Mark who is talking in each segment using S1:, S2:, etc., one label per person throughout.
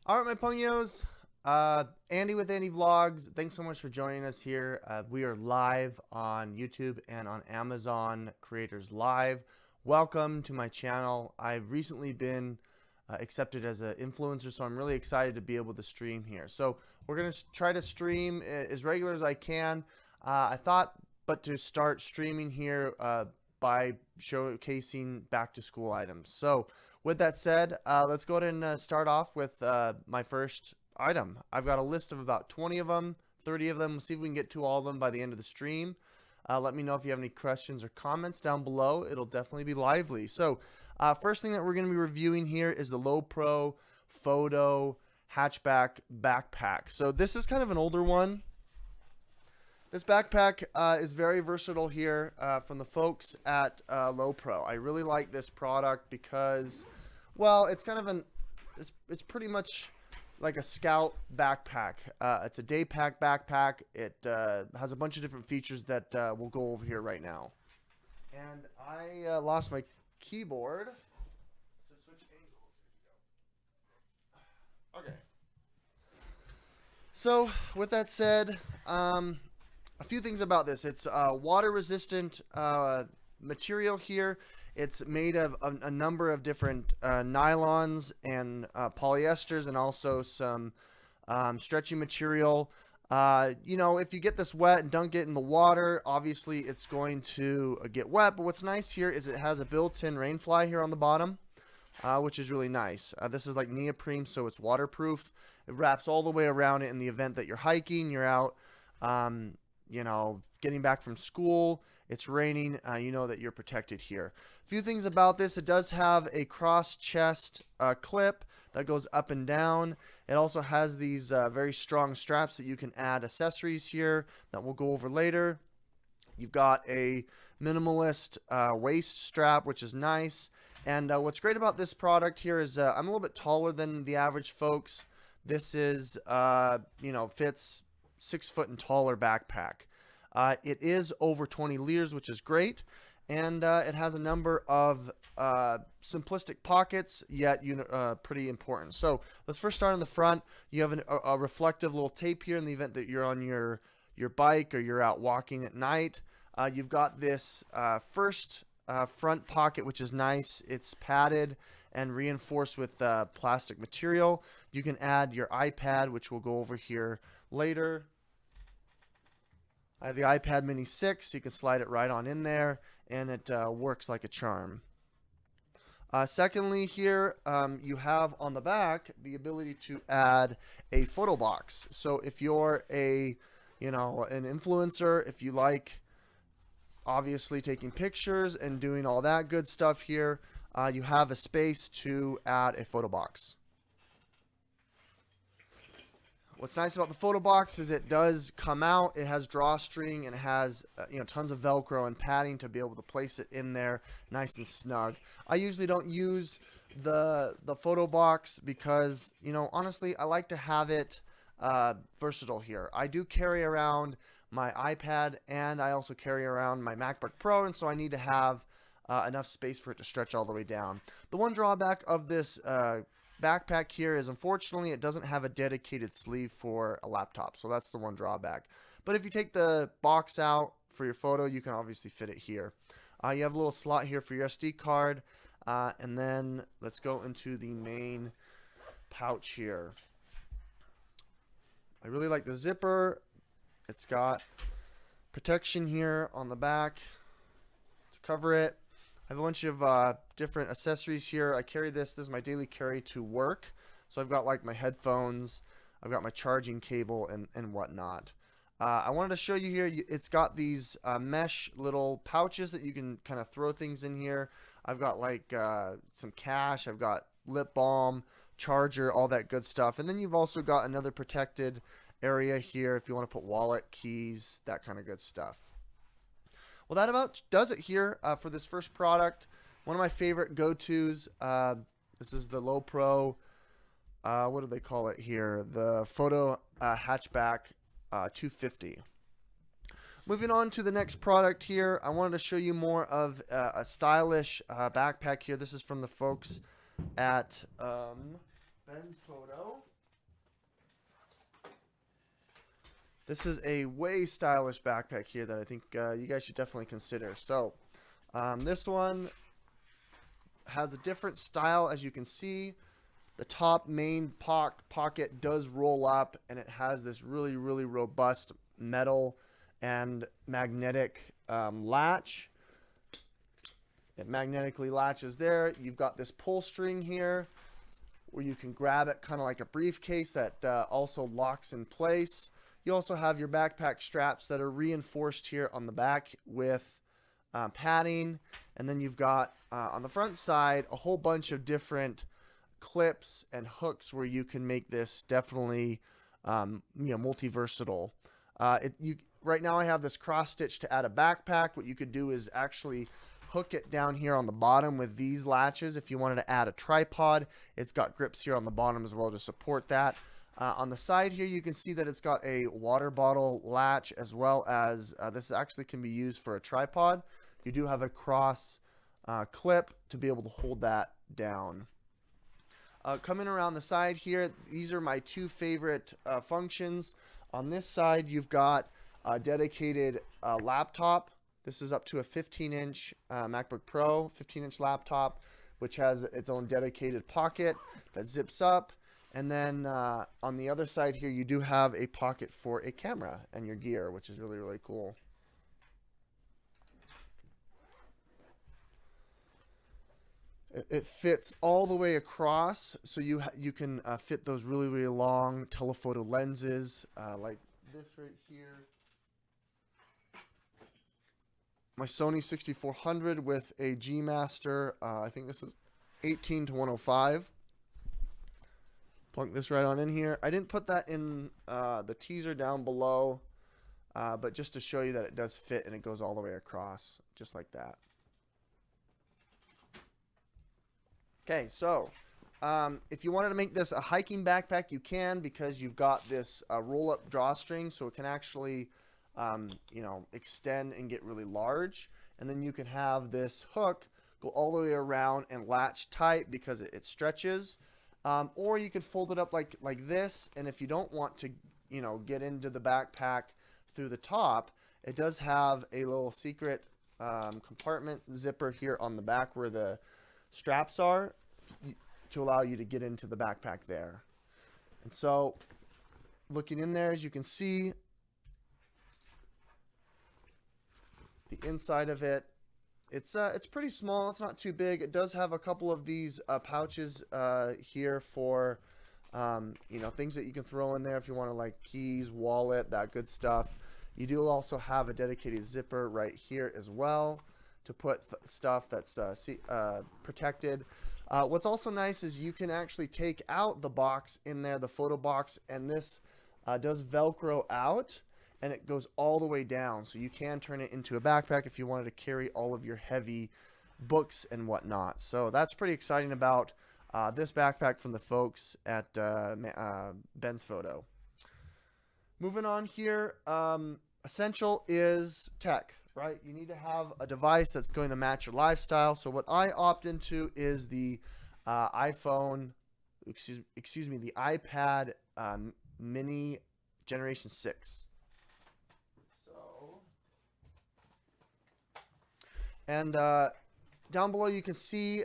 S1: All right, my ponios. Andy with Andy Vlogs. Thanks so much for joining us here. We are live on YouTube and on Amazon Creators Live. Welcome to my channel. I've recently been accepted as an influencer, so I'm really excited to be able to stream here. So we're going to try to stream as regular as I can. I thought, but to start streaming here by showcasing back to school items. So with that said, let's go ahead and start off with my first item. I've got a list of about 20 of them, 30 of them. We'll see if we can get to all of them by the end of the stream. Let me know if you have any questions or comments down below. It'll definitely be lively. So first thing that we're going to be reviewing here is the Lowepro Photo Hatchback backpack. So this is kind of an older one. This backpack is very versatile here from the folks at Lowepro. I really like this product because, well, it's kind of it's pretty much like a scout backpack. It's a day pack backpack. It has a bunch of different features that we'll go over here right now. And I lost my keyboard. To switch angles. Okay. So with that said, a few things about this. It's water resistant material here. It's made of a number of different nylons and polyesters, and also some stretchy material. You know, if you get this wet and dunk it in the water, obviously it's going to get wet. But what's nice here is it has a built-in rain fly here on the bottom, which is really nice. This is like neoprene, so it's waterproof. It wraps all the way around it in the event that you're hiking, you're out, you know, getting back from school, it's raining, you know that you're protected here. A few things about this: it does have a cross chest clip that goes up and down. It also has these very strong straps that you can add accessories here that we'll go over later. You've got a minimalist waist strap, which is nice. And what's great about this product here is I'm a little bit taller than the average folks. This is, you know, fits 6 foot and taller backpack. It is over 20 liters, which is great, and it has a number of simplistic pockets, yet pretty important. So let's first start on the front. You have a reflective little tape here in the event that you're on your bike or you're out walking at night. You've got this first front pocket, which is nice. It's padded and reinforced with plastic material. You can add your iPad, which we'll go over here later. I have the iPad Mini 6, so you can slide it right on in there, and it works like a charm. Secondly, here you have on the back the ability to add a photo box. So if you're an influencer, if you like obviously taking pictures and doing all that good stuff here, you have a space to add a photo box. What's nice about the photo box is it does come out. It has drawstring and it has tons of Velcro and padding to be able to place it in there nice and snug. I usually don't use the photo box because, you know, honestly, I like to have it versatile here. I do carry around my iPad, and I also carry around my MacBook Pro, and so I need to have enough space for it to stretch all the way down. The one drawback of this backpack here is, unfortunately, it doesn't have a dedicated sleeve for a laptop, so that's the one drawback. But if you take the box out for your photo, you can obviously fit it here. You have a little slot here for your SD card, and then let's go into the main pouch here. I really like the zipper. It's got protection here on the back to cover it. I have a bunch of different accessories here. I carry this. This is my daily carry to work. So I've got like my headphones. I've got my charging cable and whatnot. I wanted to show you here. It's got these mesh little pouches that you can kind of throw things in here. I've got like some cash. I've got lip balm, charger, all that good stuff. And then you've also got another protected area here if you want to put wallet, keys, that kind of good stuff. Well, that about does it here for this first product. One of my favorite go-tos. This is the Lowepro, what do they call it here? The Photo Hatchback 250. Moving on to the next product here, I wanted to show you more of a stylish backpack here. This is from the folks at Ben's Photo. This is a way stylish backpack here that I think you guys should definitely consider. So this one has a different style, as you can see. The top main pocket does roll up, and it has this really, really robust metal and magnetic latch. It magnetically latches there. You've got this pull string here where you can grab it kind of like a briefcase that also locks in place. You also have your backpack straps that are reinforced here on the back with padding. And then you've got on the front side a whole bunch of different clips and hooks where you can make this definitely multi-versatile. Right now I have this cross stitch to add a backpack. What you could do is actually hook it down here on the bottom with these latches. If you wanted to add a tripod, it's got grips here on the bottom as well to support that. On the side here, you can see that it's got a water bottle latch, as well as this actually can be used for a tripod. You do have a cross clip to be able to hold that down. Coming around the side here, these are my two favorite functions. On this side, you've got a dedicated laptop. This is up to a 15-inch MacBook Pro, 15-inch laptop, which has its own dedicated pocket that zips up. And then on the other side here, you do have a pocket for a camera and your gear, which is really, really cool. It fits all the way across, so you can fit those really, really long telephoto lenses like this right here. My Sony 6400 with a G Master, I think this is 18-105. Plunk this right on in here. I didn't put that in the teaser down below, but just to show you that it does fit and it goes all the way across, just like that. Okay, so if you wanted to make this a hiking backpack, you can, because you've got this roll-up drawstring, so it can actually extend and get really large. And then you can have this hook go all the way around and latch tight because it stretches. Or you could fold it up like this, and if you don't want to, get into the backpack through the top, it does have a little secret compartment zipper here on the back where the straps are to allow you to get into the backpack there. And so, looking in there, as you can see, the inside of it, it's pretty small. It's not too big. It does have a couple of these pouches here for things that you can throw in there if you want to, like keys, wallet, that good stuff. You do also have a dedicated zipper right here as well to put stuff that's protected. What's also nice is you can actually take out the box in there, the photo box, and this does Velcro out, and it goes all the way down, so you can turn it into a backpack if you wanted to carry all of your heavy books and whatnot. So that's pretty exciting about this backpack from the folks at Ben's Photo. Moving on here, essential is tech, right? You need to have a device that's going to match your lifestyle. So what I opt into is the the iPad Mini Generation 6. And down below you can see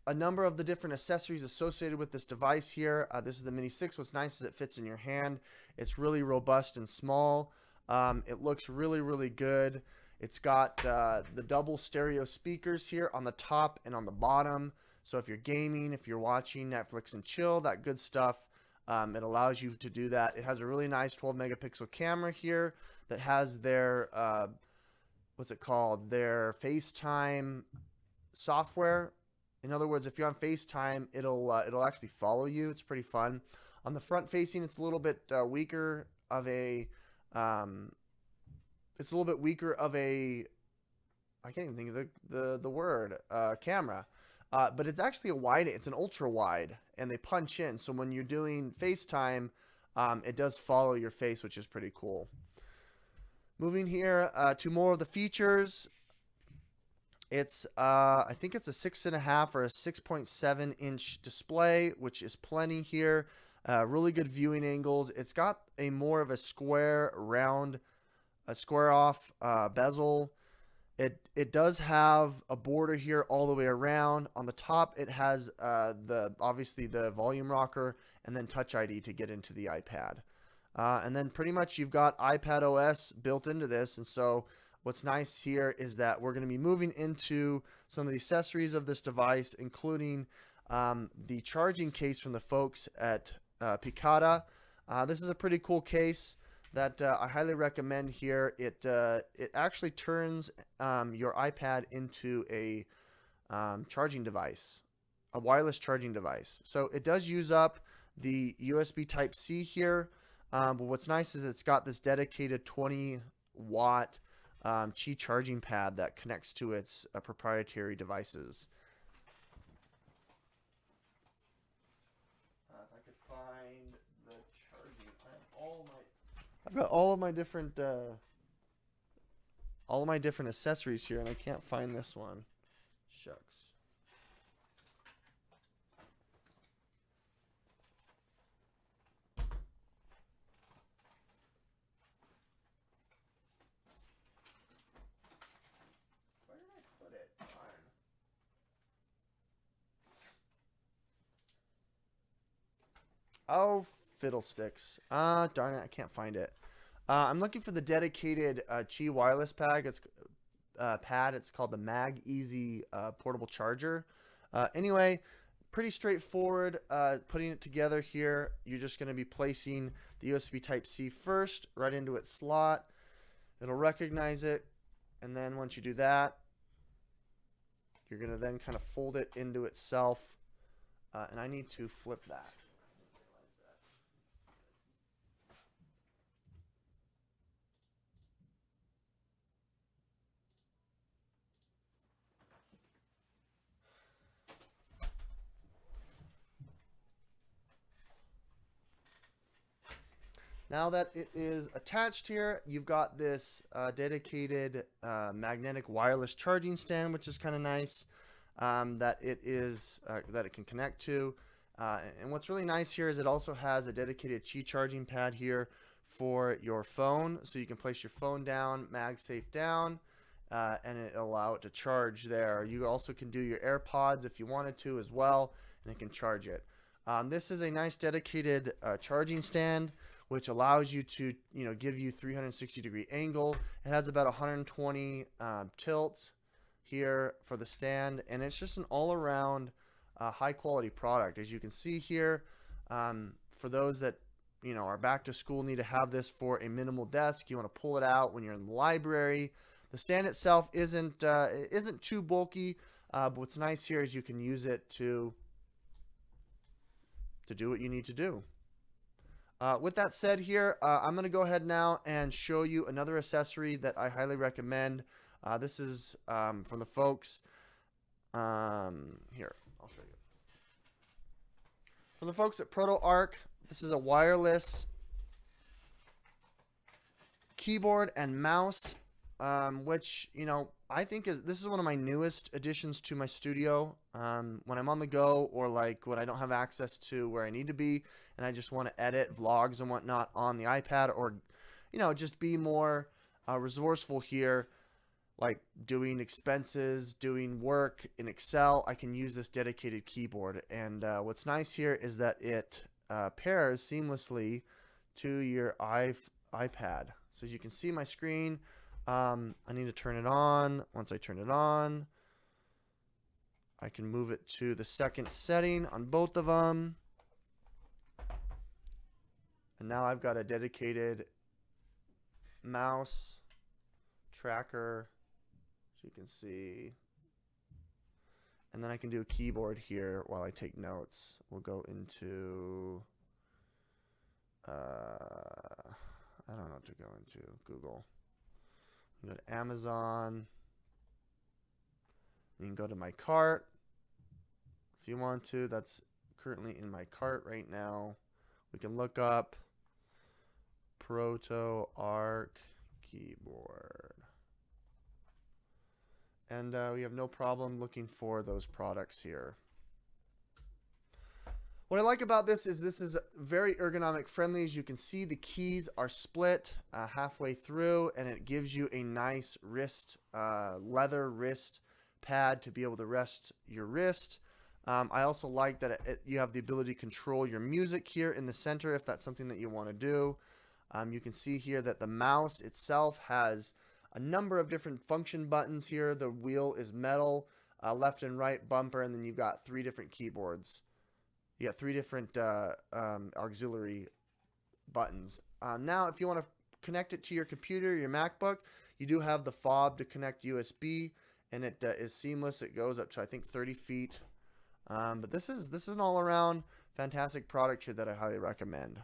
S1: a number of the different accessories associated with this device here. This is the Mini 6. What's nice is it fits in your hand. It's really robust and small. It looks really, really good. It's got the double stereo speakers here on the top and on the bottom. So if you're gaming, if you're watching Netflix and chill, that good stuff, it allows you to do that. It has a really nice 12 megapixel camera here that has their what's it called? Their FaceTime software. In other words, if you're on FaceTime, it'll actually follow you. It's pretty fun. On the front facing, it's a little bit weaker of a I can't even think of the word camera. But it's actually it's an ultra wide, and they punch in. So when you're doing FaceTime, it does follow your face, which is pretty cool. Moving here to more of the features. It's I think it's a 6.5 or a 6.7 inch display, which is plenty here. Really good viewing angles. It's got a more of a square round, a square off bezel. It does have a border here all the way around. On the top, it has obviously the volume rocker and then Touch ID to get into the iPad. And then pretty much you've got iPad OS built into this. And so what's nice here is that we're going to be moving into some of the accessories of this device, including the charging case from the folks at Picada. This is a pretty cool case that I highly recommend here. It actually turns your iPad into a charging device, a wireless charging device. So it does use up the USB Type-C here, but what's nice is it's got this dedicated 20-watt Qi charging pad that connects to its proprietary devices. If I could find the charging, I've got all of my different accessories here, and I can't find this one. Shucks. Where did I put it? Darn. Oh, fiddlesticks. Darn it, I can't find it. I'm looking for the dedicated Qi wireless pad. It's called the Mag Easy portable charger. Anyway, pretty straightforward putting it together here. You're just going to be placing the USB Type-C first right into its slot. It'll recognize it, and then once you do that, you're going to then kind of fold it into itself. And I need to flip that. Now that it is attached here, you've got this dedicated magnetic wireless charging stand, which is kind of nice, that it can connect to. And what's really nice here is it also has a dedicated Qi charging pad here for your phone, so you can place your phone down, MagSafe down, and it'll allow it to charge there. You also can do your AirPods if you wanted to as well, and it can charge it. This is a nice dedicated charging stand, which allows you to, give you 360-degree angle. It has about 120 tilts here for the stand, and it's just an all-around high-quality product. As you can see here, for those that are back to school, need to have this for a minimal desk. You want to pull it out when you're in the library. The stand itself isn't too bulky, but what's nice here is you can use it to do what you need to do. With that said here, I'm going to go ahead now and show you another accessory that I highly recommend. This is from the folks. Here, I'll show you. From the folks at ProtoArc, this is a wireless keyboard and mouse, which, I think this is one of my newest additions to my studio. When I'm on the go, or like when I don't have access to where I need to be and I just want to edit vlogs and whatnot on the iPad, or just be more resourceful here, like doing expenses, doing work in Excel, I can use this dedicated keyboard. And what's nice here is that it pairs seamlessly to your iPad. So as you can see my screen, I need to turn it on. Once I turn it on, I can move it to the second setting on both of them. And now I've got a dedicated mouse tracker, as you can see. And then I can do a keyboard here while I take notes. We'll go into, I don't know what to go into, Google. Go to Amazon. You can go to my cart if you want to. That's currently in my cart right now. We can look up ProtoArc keyboard. And we have no problem looking for those products here. What I like about this is very ergonomic friendly. As you can see, the keys are split halfway through, and it gives you a nice wrist, leather wrist pad to be able to rest your wrist. I also like that you have the ability to control your music here in the center if that's something that you want to do. You can see here that the mouse itself has a number of different function buttons here. The wheel is metal, left and right bumper, and then you've got 3 different keyboards. You got 3 different auxiliary buttons. Now, if you want to connect it to your computer, your MacBook, you do have the fob to connect USB, and it is seamless. It goes up to, I think, 30 feet. But this is an all-around fantastic product here that I highly recommend.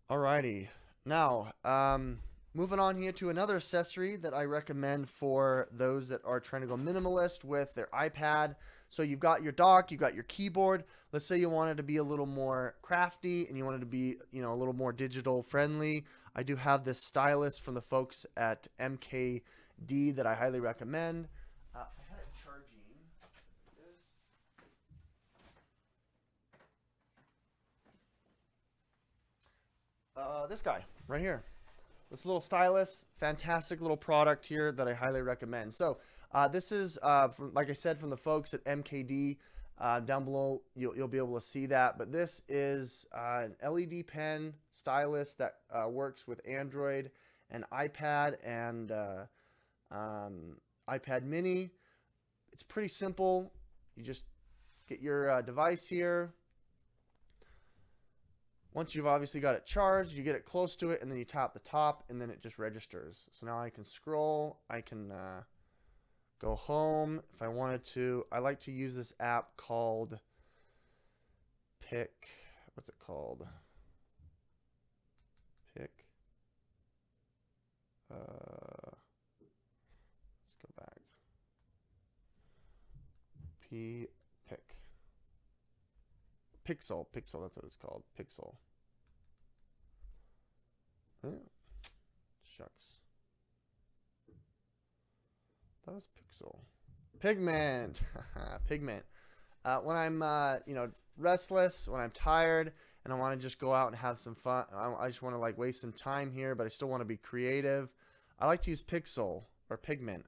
S1: Alrighty, now moving on here to another accessory that I recommend for those that are trying to go minimalist with their iPad. So you've got your dock, you've got your keyboard. Let's say you wanted to be a little more crafty and you wanted to be, you know, a little more digital friendly. I do have this stylus from the folks at MKD that I highly recommend. I had it charging. This guy right here. This little stylus, fantastic little product here that I highly recommend. So this is, like I said, from the folks at MKD. Down below, you'll be able to see that. But this is an LED pen stylus that works with Android and iPad and iPad mini. It's pretty simple. You just get your device here. Once you've obviously got it charged, you get it close to it, and then you tap the top, and then it just registers. So now I can scroll. I can go home if I wanted to. I like to use this app called What's it called? Let's go back. Pixel, that's what it's called. Pixel. Yeah. Shucks. That was Pixel. Pigment. Pigment. When I'm, restless, when I'm tired, and I want to just go out and have some fun, I just want to like waste some time here, but I still want to be creative. I like to use Pixel or Pigment.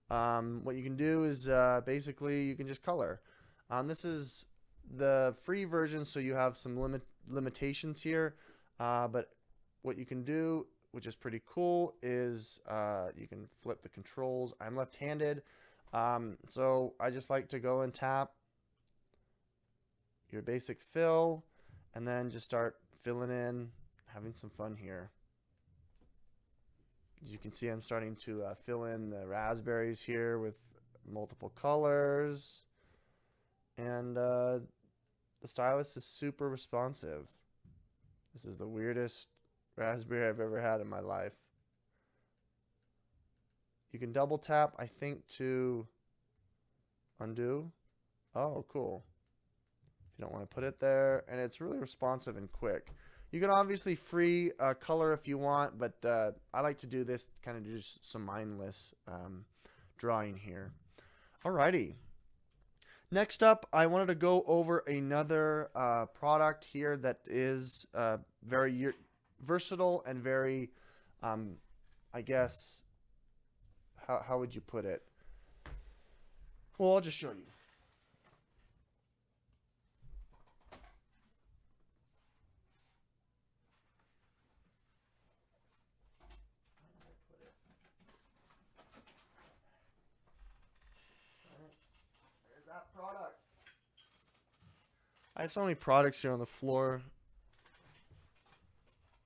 S1: What you can do is basically you can just color. This is the free version, so you have some limitations here, but what you can do, which is pretty cool, is you can flip the controls. I'm left-handed, so I just like to go and tap your basic fill and then just start filling in, having some fun here. As you can see, I'm starting to fill in the raspberries here with multiple colors, and the stylus is super responsive. This is the weirdest raspberry I've ever had in my life. You can double tap, I think, to undo. Oh, cool. If you don't want to put it there, and it's really responsive and quick. You can obviously free color if you want, but I like to do this kind of just some mindless drawing here. Alrighty. Next up, I wanted to go over another product here that is very versatile and very, I guess, how would you put it? Well, I'll just show you. There's that product. I have so many products here on the floor.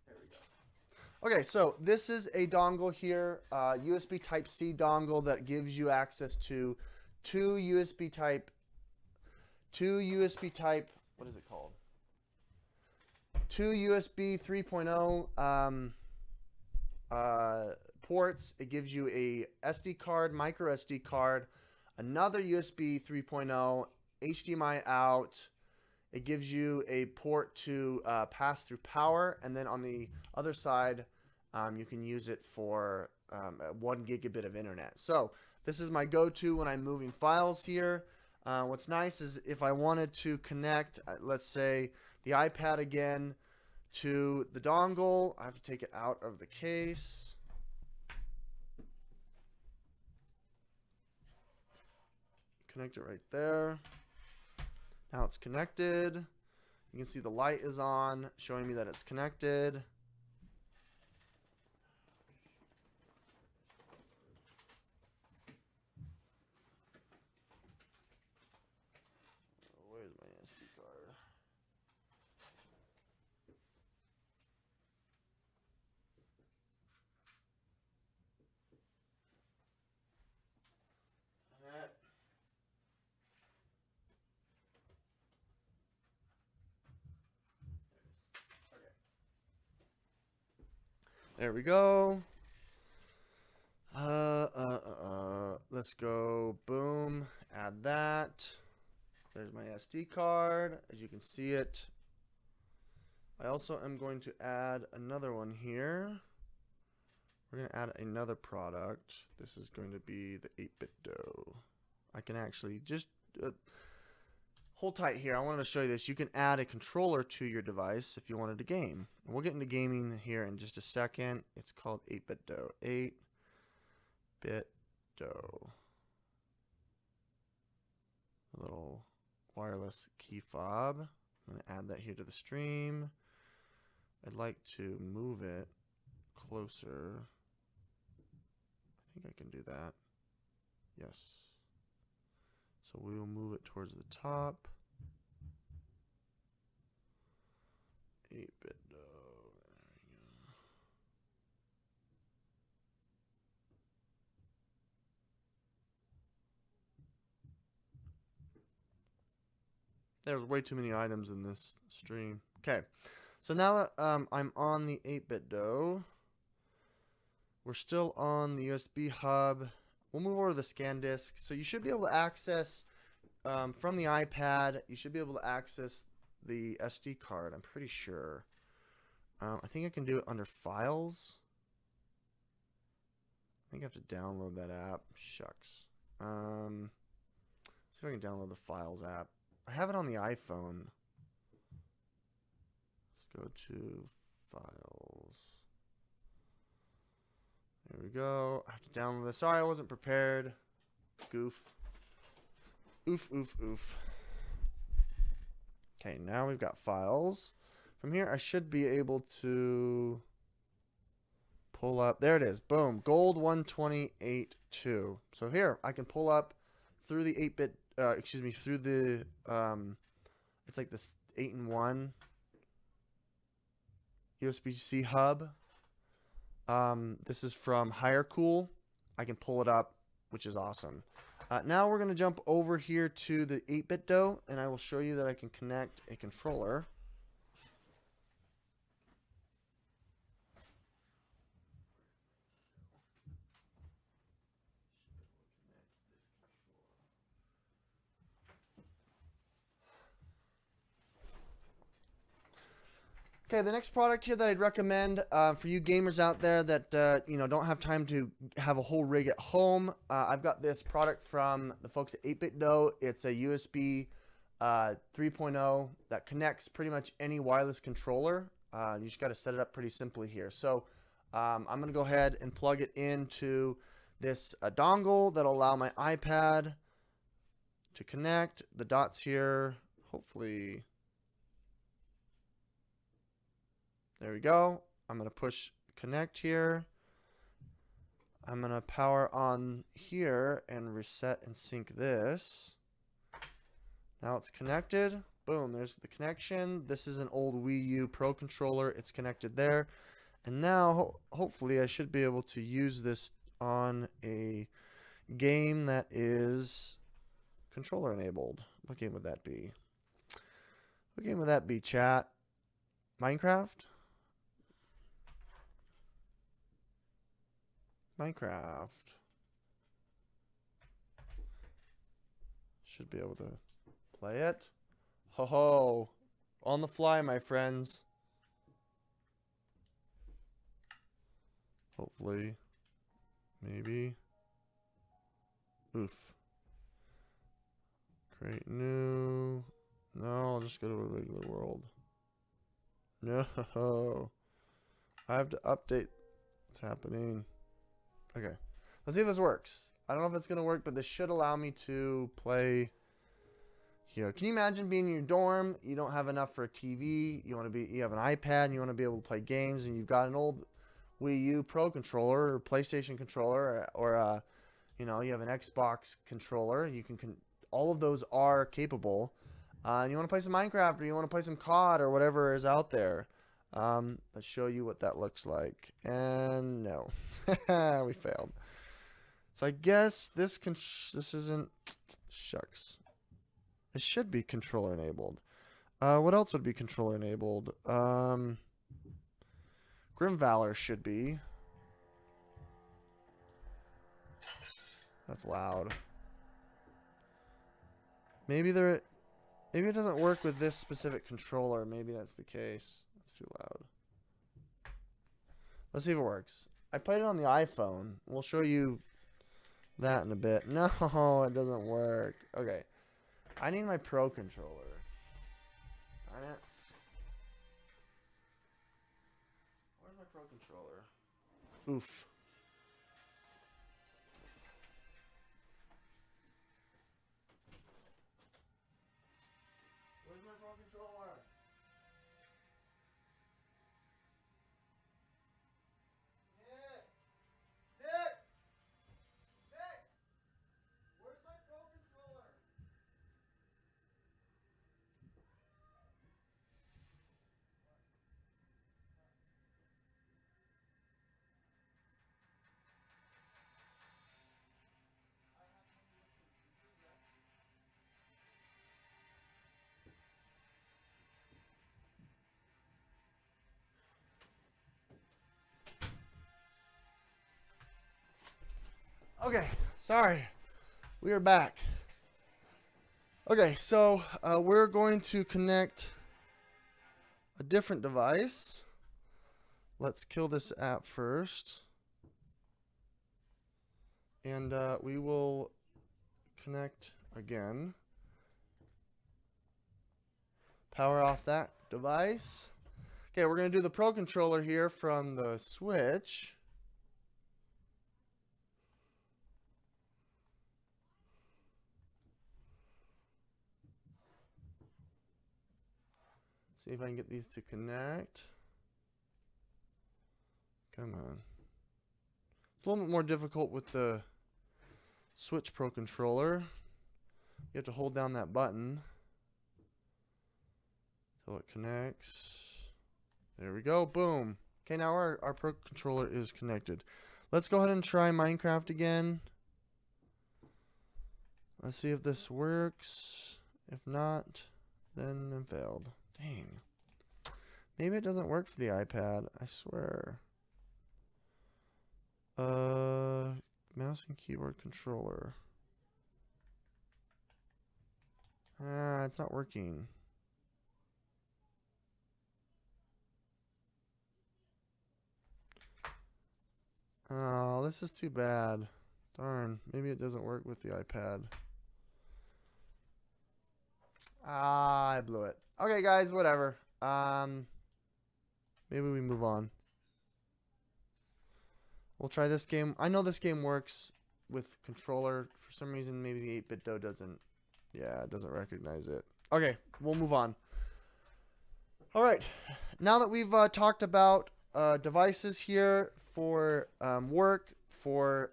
S1: There we go. Okay, so this is a dongle here, USB Type-C dongle that gives you access to two USB type, what is it called? Two USB 3.0 ports. It gives you a SD card, micro SD card, another USB 3.0, HDMI out. It gives you a port to pass through power, and then on the other side, you can use it for at 1 gigabit of internet. So this is my go-to when I'm moving files here. What's nice is if I wanted to connect, let's say, the iPad again to the dongle, I have to take it out of the case. Connect it right there. Now it's connected. You can see the light is on, showing me that it's connected. Where's my SD card? There we go. Let's go. Boom. Add that. There's my SD card. As you can see it. I also am going to add another one here. We're going to add another product. This is going to be the 8-bit dough. I can actually just hold tight here. I wanted to show you this. You can add a controller to your device if you wanted to game. And we'll get into gaming here in just a second. It's called 8-bit dough. 8-bit dough. A little wireless key fob. I'm going to add that here to the stream. I'd like to move it closer. I think I can do that. Yes. So we will move it towards the top. 8-bit dough. There we go. There's way too many items in this stream. Okay. So now that I'm on the 8-bit dough, we're still on the USB hub. We'll move over to the scan disk. So you should be able to access from the iPad. You should be able to access the SD card. I'm pretty sure. I think I can do it under Files. I think I have to download that app. Shucks. See if I can download the Files app. I have it on the iPhone. Let's go to Files. There we go. I have to download this. Sorry, I wasn't prepared. Goof. Oof, oof, oof. Okay, now we've got Files. From here, I should be able to pull up. There it is. Boom. Gold 128.2. So here, I can pull up through the 8-bit, through the, it's like this 8-in-1 USB-C hub. This is from HireCool. I can pull it up, which is awesome. Now we're going to jump over here to the 8-bit dough, and I will show you that I can connect a controller. Okay, the next product here that I'd recommend for you gamers out there that don't have time to have a whole rig at home, I've got this product from the folks at 8-bit dough. It's a USB 3.0 that connects pretty much any wireless controller. You just got to set it up pretty simply here. So I'm going to go ahead and plug it into this dongle that'll allow my iPad to connect. The dots here, hopefully. There we go. I'm going to push connect here. I'm going to power on here and reset and sync this. Now it's connected. Boom, there's the connection. This is an old Wii U Pro controller. It's connected there. And now, hopefully, I should be able to use this on a game that is controller enabled. What game would that be? What game would that be, chat? Minecraft? Minecraft. Should be able to play it. Ho ho. On the fly, my friends. Hopefully. Maybe. Oof. Create new. No, I'll just go to a regular world. No. I have to update what's happening. Okay. Let's see if this works. I don't know if it's going to work, but this should allow me to play here. Can you imagine being in your dorm? You don't have enough for a TV. You have an iPad and you want to be able to play games, and you've got an old Wii U Pro controller or PlayStation controller, or you know, you have an Xbox controller. You can all of those are capable. And you want to play some Minecraft, or you want to play some COD, or whatever is out there. Let's show you what that looks like. And no, we failed. So I guess this isn't. Shucks. It should be controller enabled. What else would be controller enabled? Grim Valor should be. That's loud. Maybe it doesn't work with this specific controller. Maybe that's the case. That's too loud. Let's see if it works. I played it on the iPhone. We'll show you that in a bit. No, it doesn't work. Okay. I need my Pro controller. Darn it. Where's my Pro controller? Oof. Where's my Pro controller? Nick! Nick! Nick! Where's my Pro controller? Okay, sorry. We are back. Okay, so we're going to connect a different device. Let's kill this app first. And we will connect again. Power off that device. Okay, we're going to do the Pro controller here from the Switch. See if I can get these to connect. Come on. It's a little bit more difficult with the Switch Pro controller. You have to hold down that button until it connects. There we go. Boom. Okay, now our Pro controller is connected. Let's go ahead and try Minecraft again. Let's see if this works. If not, then it failed. Dang. Maybe it doesn't work for the iPad. I swear. Mouse and keyboard controller. It's not working. Oh, this is too bad. Darn. Maybe it doesn't work with the iPad. I blew it. Okay, guys, whatever. Maybe we move on. We'll try this game. I know this game works with controller. For some reason, maybe the 8-bit dough doesn't. Yeah, it doesn't recognize it. Okay, we'll move on. All right. Now that we've talked about devices here for work, for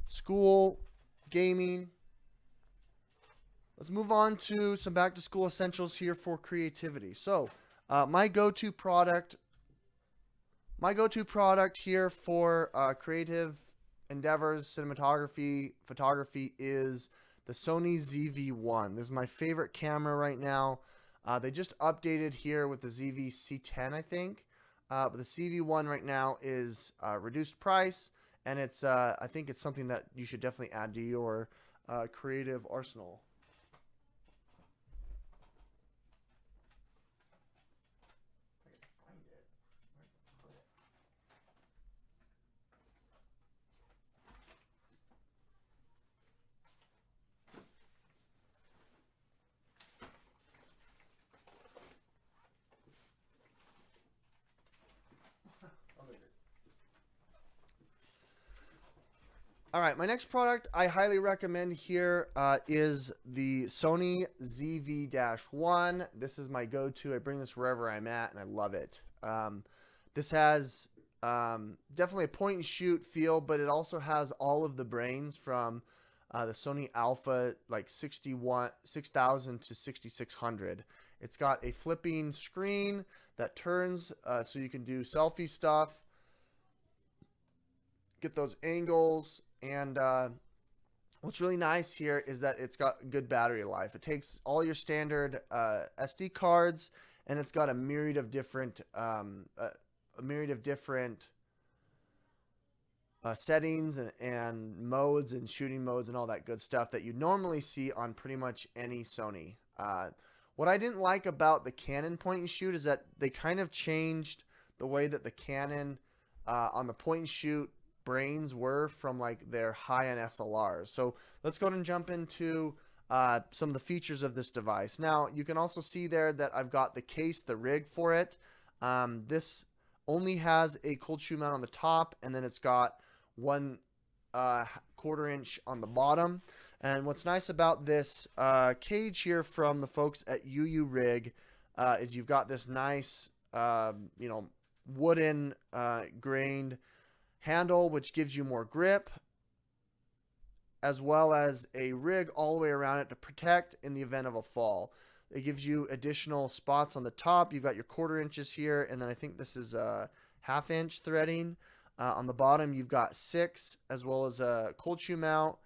S1: school, gaming, let's move on to some back-to-school essentials here for creativity. So, my go-to product here for creative endeavors, cinematography, photography is the Sony Zv-1. This is my favorite camera right now. They just updated here with the ZV-C10, I think. But the CV1 right now is reduced price, and it's I think it's something that you should definitely add to your creative arsenal. All right, my next product I highly recommend here is the Sony Zv-1. This is my go-to. I bring this wherever I'm at, and I love it. This has definitely a point and shoot feel, but it also has all of the brains from the Sony Alpha, like 6000 to 6600. It's got a flipping screen that turns so you can do selfie stuff, get those angles, and what's really nice here is that it's got good battery life. It takes all your standard SD cards, and it's got a myriad of different settings and modes and shooting modes and all that good stuff that you normally see on pretty much any Sony. What I didn't like about the Canon point and shoot is that they kind of changed the way that the Canon on the point and shoot brains were from like their high-end SLRs. So let's go ahead and jump into some of the features of this device. Now you can also see there that I've got the case, the rig for it. This only has a cold shoe mount on the top, and then it's got 1/4 inch on the bottom. And what's nice about this cage here from the folks at Rig is you've got this nice wooden grained handle, which gives you more grip, as well as a rig all the way around it to protect in the event of a fall. It gives you additional spots on the top. You've got your 1/4 inches here, and then I think this is a 1/2 inch threading. On the bottom, you've got 6, as well as a cold shoe mount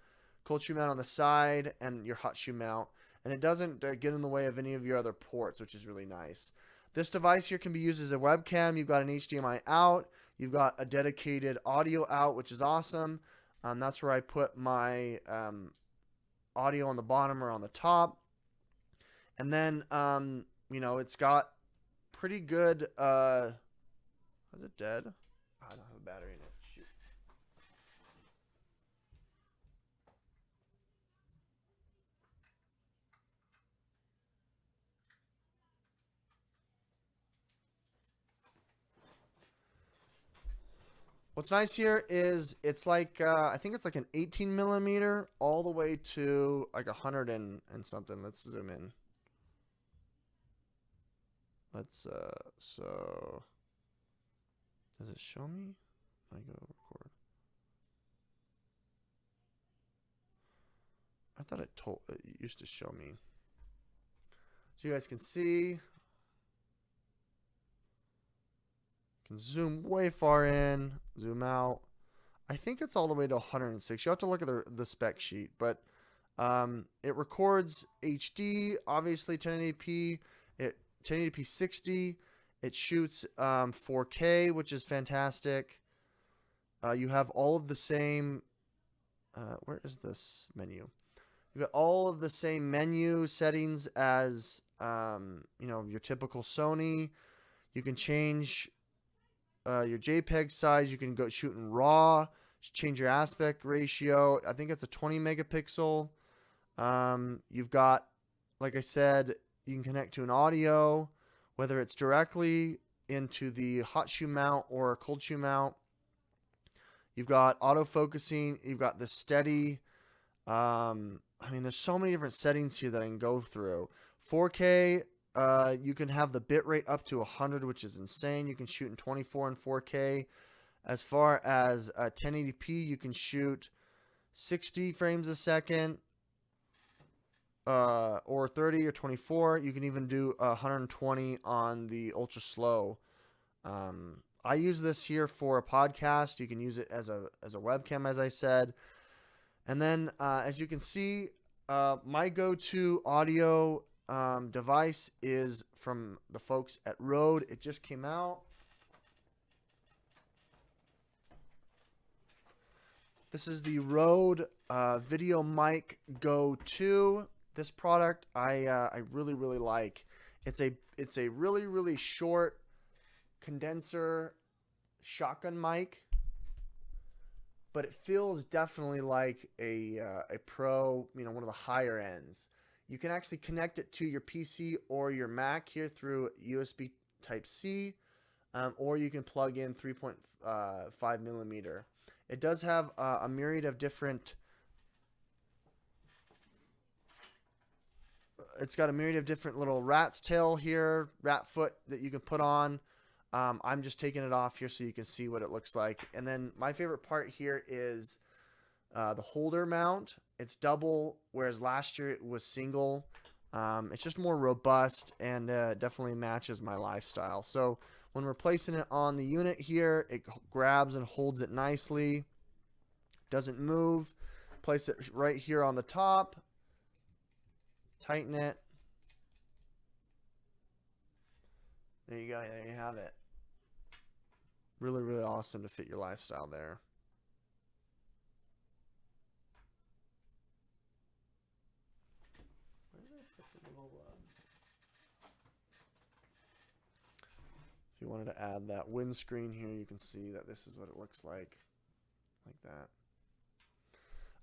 S1: on the side, and your hot shoe mount. And it doesn't get in the way of any of your other ports, which is really nice. This device here can be used as a webcam. You've got an HDMI out. You've got a dedicated audio out, which is awesome. That's where I put my audio on the bottom or on the top. And then, it's got pretty good, is it dead? I don't have a battery in it. Shoot. What's nice here is it's like, I think it's like an 18 millimeter all the way to like 100 and something. Let's zoom in. So does it show me? I go record. I thought it used to show me. So you guys can see. Can zoom way far in, zoom out. I think it's all the way to 106. You have to look at the spec sheet, but it records HD, obviously 1080p, 1080p 60. It shoots 4K, which is fantastic. You have all of the same. Where is this menu? You've got all of the same menu settings as your typical Sony. You can change your JPEG size. You can go shoot in RAW. Change your aspect ratio. I think it's a 20 megapixel. You've got, like I said, you can connect to an audio, whether it's directly into the hot shoe mount or cold shoe mount. You've got autofocusing. You've got the steady. There's so many different settings here that I can go through. 4K, you can have the bitrate up to 100, which is insane. You can shoot in 24 and 4K. As far as 1080p, you can shoot 60 frames a second, or 30 or 24. You can even do 120 on the ultra slow. I use this here for a podcast. You can use it as a webcam, as I said. And then, as you can see, my go-to audio device is from the folks at Rode. It just came out. This is the Rode Videomic Go 2. This product I really, really like. It's a really, really short condenser shotgun mic, but it feels definitely like a pro, one of the higher ends. You can actually connect it to your PC or your Mac here through USB Type-C, or you can plug in 3.5 millimeter. It does have a myriad of different. It's got a myriad of different little rat's tail here, rat foot that you can put on. I'm just taking it off here so you can see what it looks like. And then my favorite part here is the holder mount. It's double, whereas last year it was single. It's just more robust and definitely matches my lifestyle. So when we're placing it on the unit here, it grabs and holds it nicely. Doesn't move. Place it right here on the top. Tighten it. There you go. There you have it. Really, really awesome to fit your lifestyle there. If you wanted to add that windscreen here, you can see that this is what it looks like that.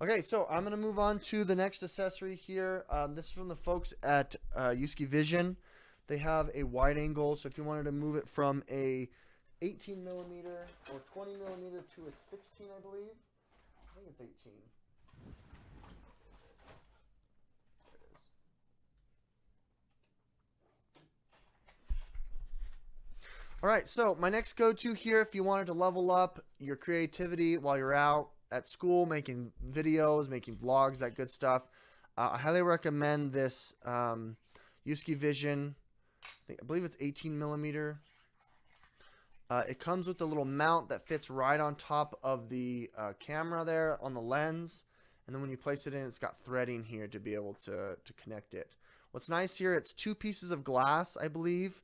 S1: Okay, so I'm going to move on to the next accessory here. This is from the folks at Rgb Vision. They have a wide angle, so if you wanted to move it from a 18 millimeter or 20 millimeter to a 16, I believe. I think it's 18. All right, so my next go-to here, if you wanted to level up your creativity while you're out at school, making videos, making vlogs, that good stuff, I highly recommend this Rgb Vision. I believe it's 18 millimeter. It comes with a little mount that fits right on top of the camera there on the lens. And then when you place it in, it's got threading here to be able to connect it. What's nice here, it's 2 pieces of glass, I believe.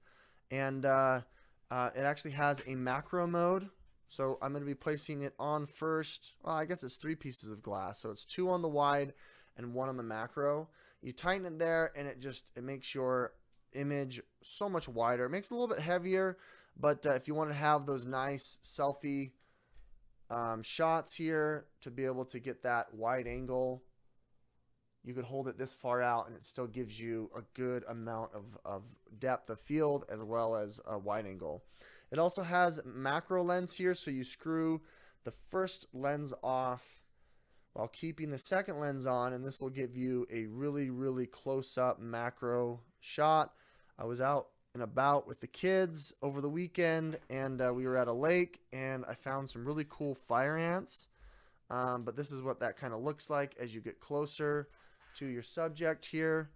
S1: And it actually has a macro mode. So I'm going to be placing it on first. Well, I guess it's 3 pieces of glass. So it's 2 on the wide and 1 on the macro. You tighten it there and it makes your image so much wider. It makes it a little bit heavier. But if you want to have those nice selfie shots here to be able to get that wide angle, you could hold it this far out and it still gives you a good amount of depth of field as well as a wide angle. It also has macro lens here, so you screw the first lens off while keeping the second lens on, and this will give you a really, really close-up macro shot. I was out and about with the kids over the weekend, and we were at a lake, and I found some really cool fire ants. But this is what that kind of looks like as you get closer to your subject here.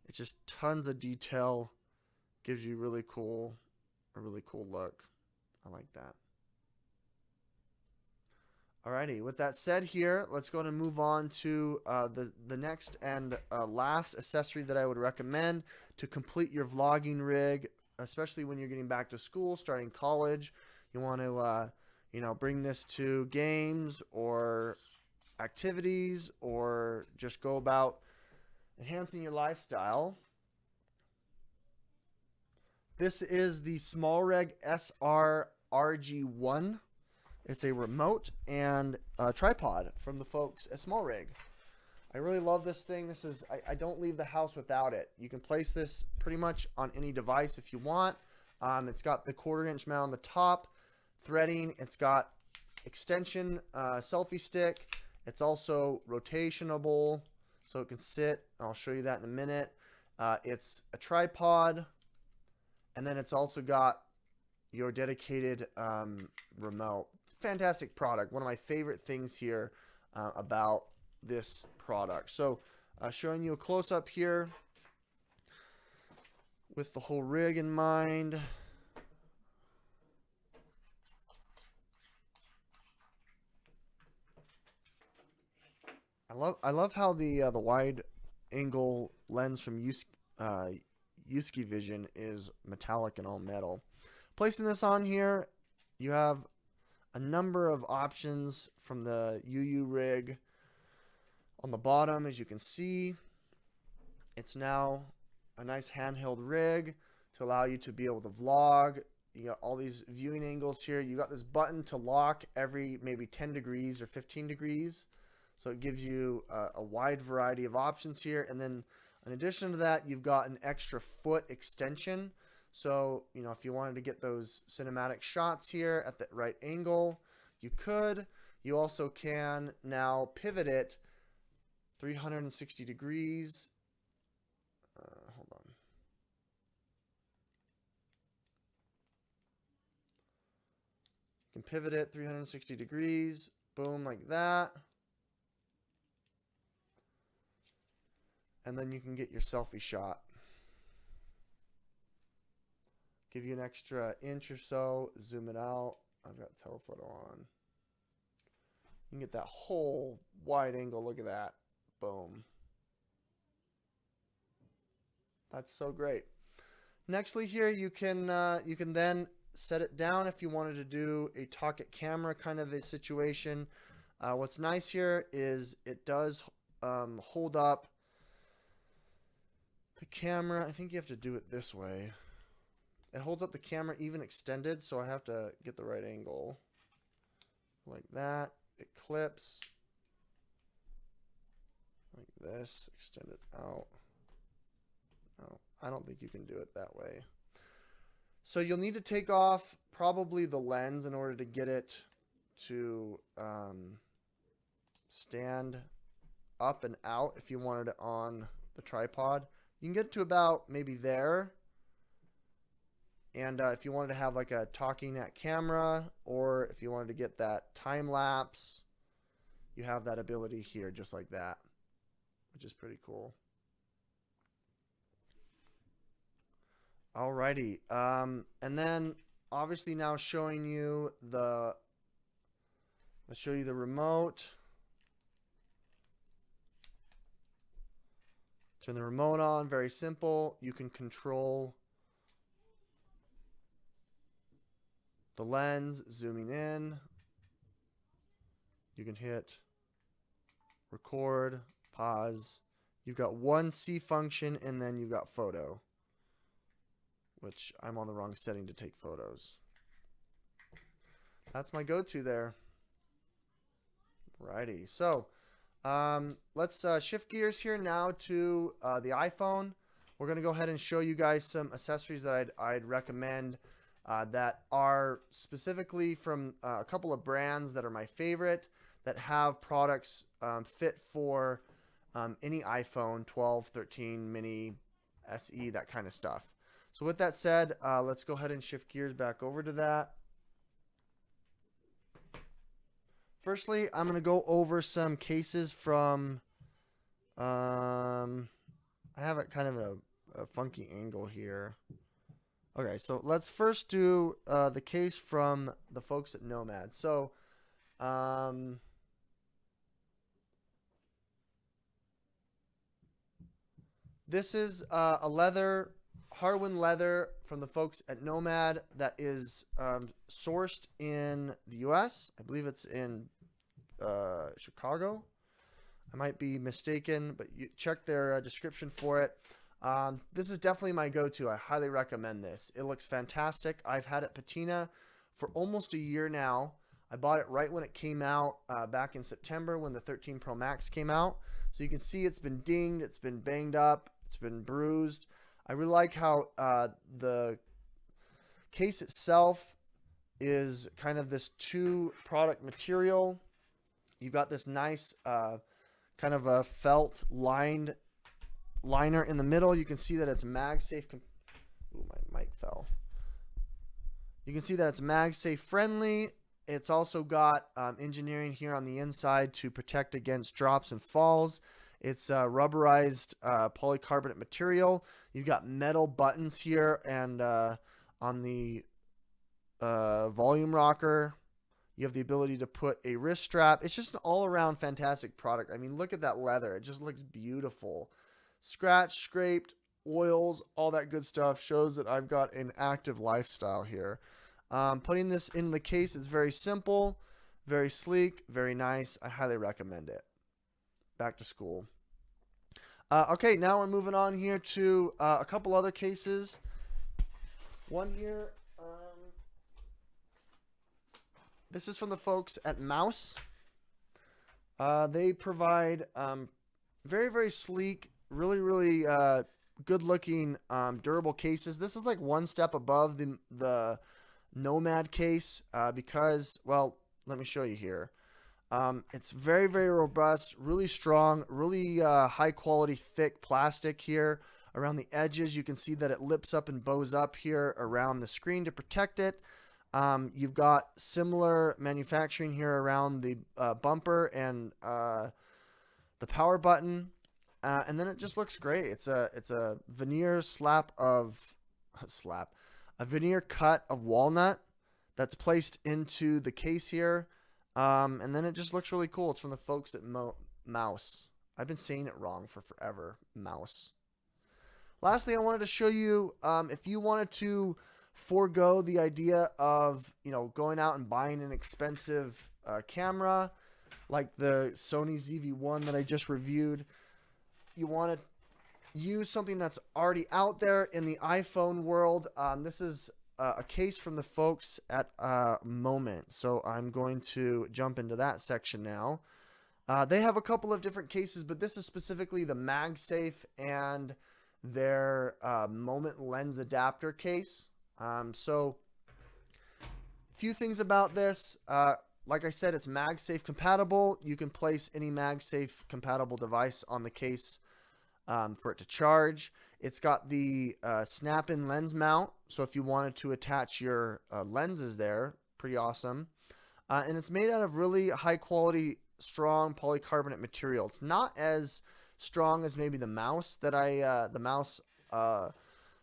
S1: It's just tons of detail. Gives you a really cool look. I like that. Alrighty, with that said here, let's go and move on to the next and last accessory that I would recommend to complete your vlogging rig, especially when you're getting back to school, starting college. You want to bring this to games or activities, or just go about enhancing your lifestyle. This is the SmallRig SR Rg1. It's a remote and a tripod from the folks at SmallRig. I really love this thing. I don't leave the house without it. You can place this pretty much on any device if you want. It's got the 1/4-inch mount on the top, threading. It's got extension selfie stick. It's also rotationable, so it can sit. I'll show you that in a minute. It's a tripod, and then it's also got your dedicated remote. Fantastic product. One of my favorite things here about this product. So showing you a close-up here with the whole rig in mind. I love how the wide angle lens from Rgb Vision is metallic and all metal. Placing this on here, you have a number of options from the UU rig. On the bottom, as you can see, it's now a nice handheld rig to allow you to be able to vlog. You got all these viewing angles here. You got this button to lock every maybe 10 degrees or 15 degrees. So it gives you a wide variety of options here. And then in addition to that, you've got an extra foot extension. So, if you wanted to get those cinematic shots here at the right angle, you could. You also can now pivot it 360 degrees. Hold on. You can pivot it 360 degrees. Boom, like that. And then you can get your selfie shot. Give you an extra inch or so. Zoom it out. I've got telephoto on. You can get that whole wide angle. Look at that. Boom. That's so great. Nextly here, you can then set it down if you wanted to do a talk at camera kind of a situation. What's nice here is it does hold up the camera. I think you have to do it this way. It holds up the camera even extended, so I have to get the right angle. Like that. It clips. Like this. Extend it out. No, I don't think you can do it that way. So you'll need to take off probably the lens in order to get it to stand up and out if you wanted it on the tripod. You can get to about maybe there. And if you wanted to have like a talking at camera, or if you wanted to get that time lapse, you have that ability here just like that, which is pretty cool. Alrighty. And then obviously now showing you let's show you the remote. Turn the remote on, very simple. You can control the lens, zooming in. You can hit record, pause. You've got one C function, and then you've got photo, which I'm on the wrong setting to take photos. That's my go-to there. Righty. So let's shift gears here now to the iPhone. We're going to go ahead and show you guys some accessories that I'd recommend that are specifically from a couple of brands that are my favorite, that have products fit for any iPhone 12, 13, mini, SE, that kind of stuff. So with that said, let's go ahead and shift gears back over to that. Firstly, I'm going to go over some cases from, I have it kind of a funky angle here. Okay, so let's first do the case from the folks at Nomad. So, this is a leather, Harwin leather from the folks at Nomad that is sourced in the US. I believe it's in Chicago. I might be mistaken, but you check their description for it. This is definitely my go-to. I highly recommend this. It looks fantastic. I've had it patina for almost a year now. I bought it right when it came out back in September when the 13 Pro Max came out. So you can see it's been dinged, it's been banged up, it's been bruised. I really like how the case itself is kind of this two product material. You've got this nice kind of a felt lined liner in the middle. You can see that it's MagSafe. Ooh, my mic fell. You can see that it's MagSafe friendly. It's also got engineering here on the inside to protect against drops and falls. It's rubberized polycarbonate material. You've got metal buttons here, and on the volume rocker, you have the ability to put a wrist strap. It's just an all-around fantastic product. I mean, look at that leather. It just looks beautiful. Scratched, scraped, oils, all that good stuff shows that I've got an active lifestyle here. Putting this in the case is very simple, very sleek, very nice. I highly recommend it. Back to school. Okay, now we're moving on here to a couple other cases. One here, this is from the folks at Mouse. They provide very, very sleek, really, really good looking durable cases. This is like one step above the Nomad case because, well, let me show you here. It's very, very robust, really strong, really high quality, thick plastic here. Around the edges, you can see that it lips up and bows up here around the screen to protect it. You've got similar manufacturing here around the bumper and the power button. And then it just looks great. It's a veneer a veneer cut of walnut that's placed into the case here. And then it just looks really cool. It's from the folks at Mouse. I've been saying it wrong for forever. Mouse. Lastly, I wanted to show you if you wanted to forego the idea of going out and buying an expensive camera like the Sony Zv-1 that I just reviewed. You want to use something that's already out there in the iPhone world. This is a case from the folks at Moment. So I'm going to jump into that section now. They have a couple of different cases, but this is specifically the MagSafe and their Moment lens adapter case. So a few things about this. Like I said, it's MagSafe compatible. You can place any MagSafe compatible device on the case for it to charge. It's got the snap-in lens mount, so if you wanted to attach your lenses there, pretty awesome. And it's made out of really high-quality, strong polycarbonate material. It's not as strong as maybe the mouse that the mouse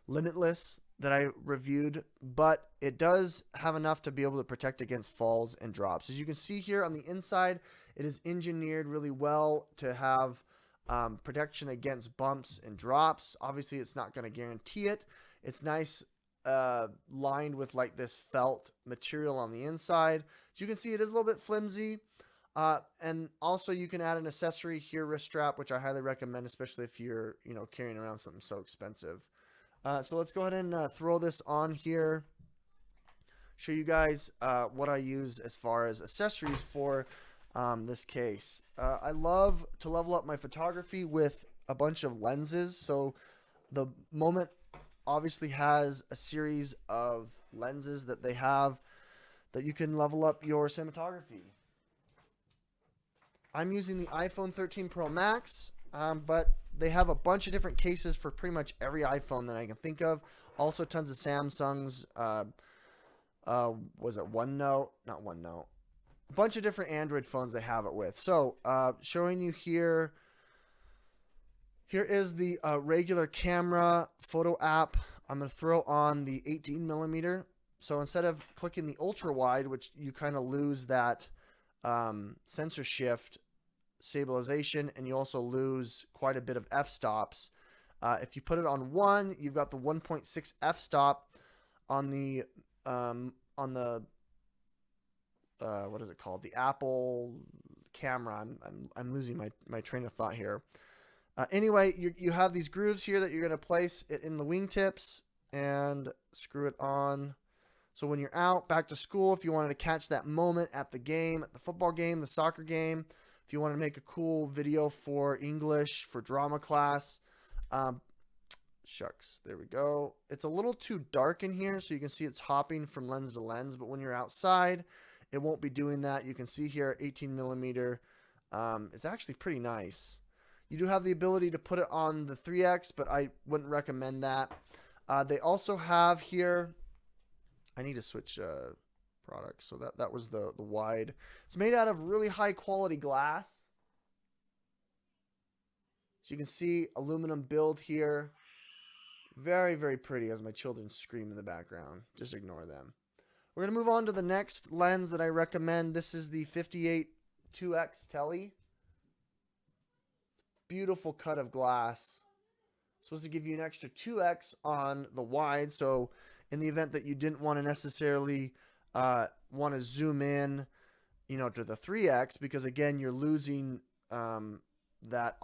S1: Limitless that I reviewed, but it does have enough to be able to protect against falls and drops. As you can see here on the inside, it is engineered really well to have protection against bumps and drops. Obviously, it's not going to guarantee it. It's nice lined with like this felt material on the inside. As you can see, it is a little bit flimsy. And also you can add an accessory here, wrist strap, which I highly recommend, especially if you're, carrying around something so expensive. So let's go ahead and throw this on here. Show you guys what I use as far as accessories for this case. I love to level up my photography with a bunch of lenses. So the Moment obviously has a series of lenses that they have that you can level up your cinematography. I'm using the iPhone 13 Pro Max, but they have a bunch of different cases for pretty much every iPhone that I can think of. Also tons of Samsung's, was it OneNote? Not OneNote. A bunch of different Android phones they have it with. So showing you here, here is the regular camera photo app. I'm going to throw on the 18mm. So instead of clicking the ultra wide, which you kind of lose that sensor shift stabilization, and you also lose quite a bit of f-stops. If you put it on 1, you've got the 1.6 f-stop on the what is it called? The Apple camera. I'm losing my train of thought here. Anyway, you have these grooves here that you're going to place it in the wingtips and screw it on. So when you're out, back to school, if you wanted to catch that moment at the game, at the football game, the soccer game, if you want to make a cool video for English, for drama class, shucks, there we go. It's a little too dark in here, so you can see it's hopping from lens to lens, but when you're outside, it won't be doing that. You can see here 18mm. It's actually pretty nice. You do have the ability to put it on the 3X, but I wouldn't recommend that. They also have here, I need to switch products. So that was the wide. It's made out of really high quality glass. So you can see aluminum build here. Very, very pretty as my children scream in the background. Just ignore them. We're going to move on to the next lens that I recommend. This is the 58 2X Tele. Beautiful cut of glass. It's supposed to give you an extra 2X on the wide. So in the event that you didn't want to necessarily want to zoom in, to the 3X, because again, you're losing that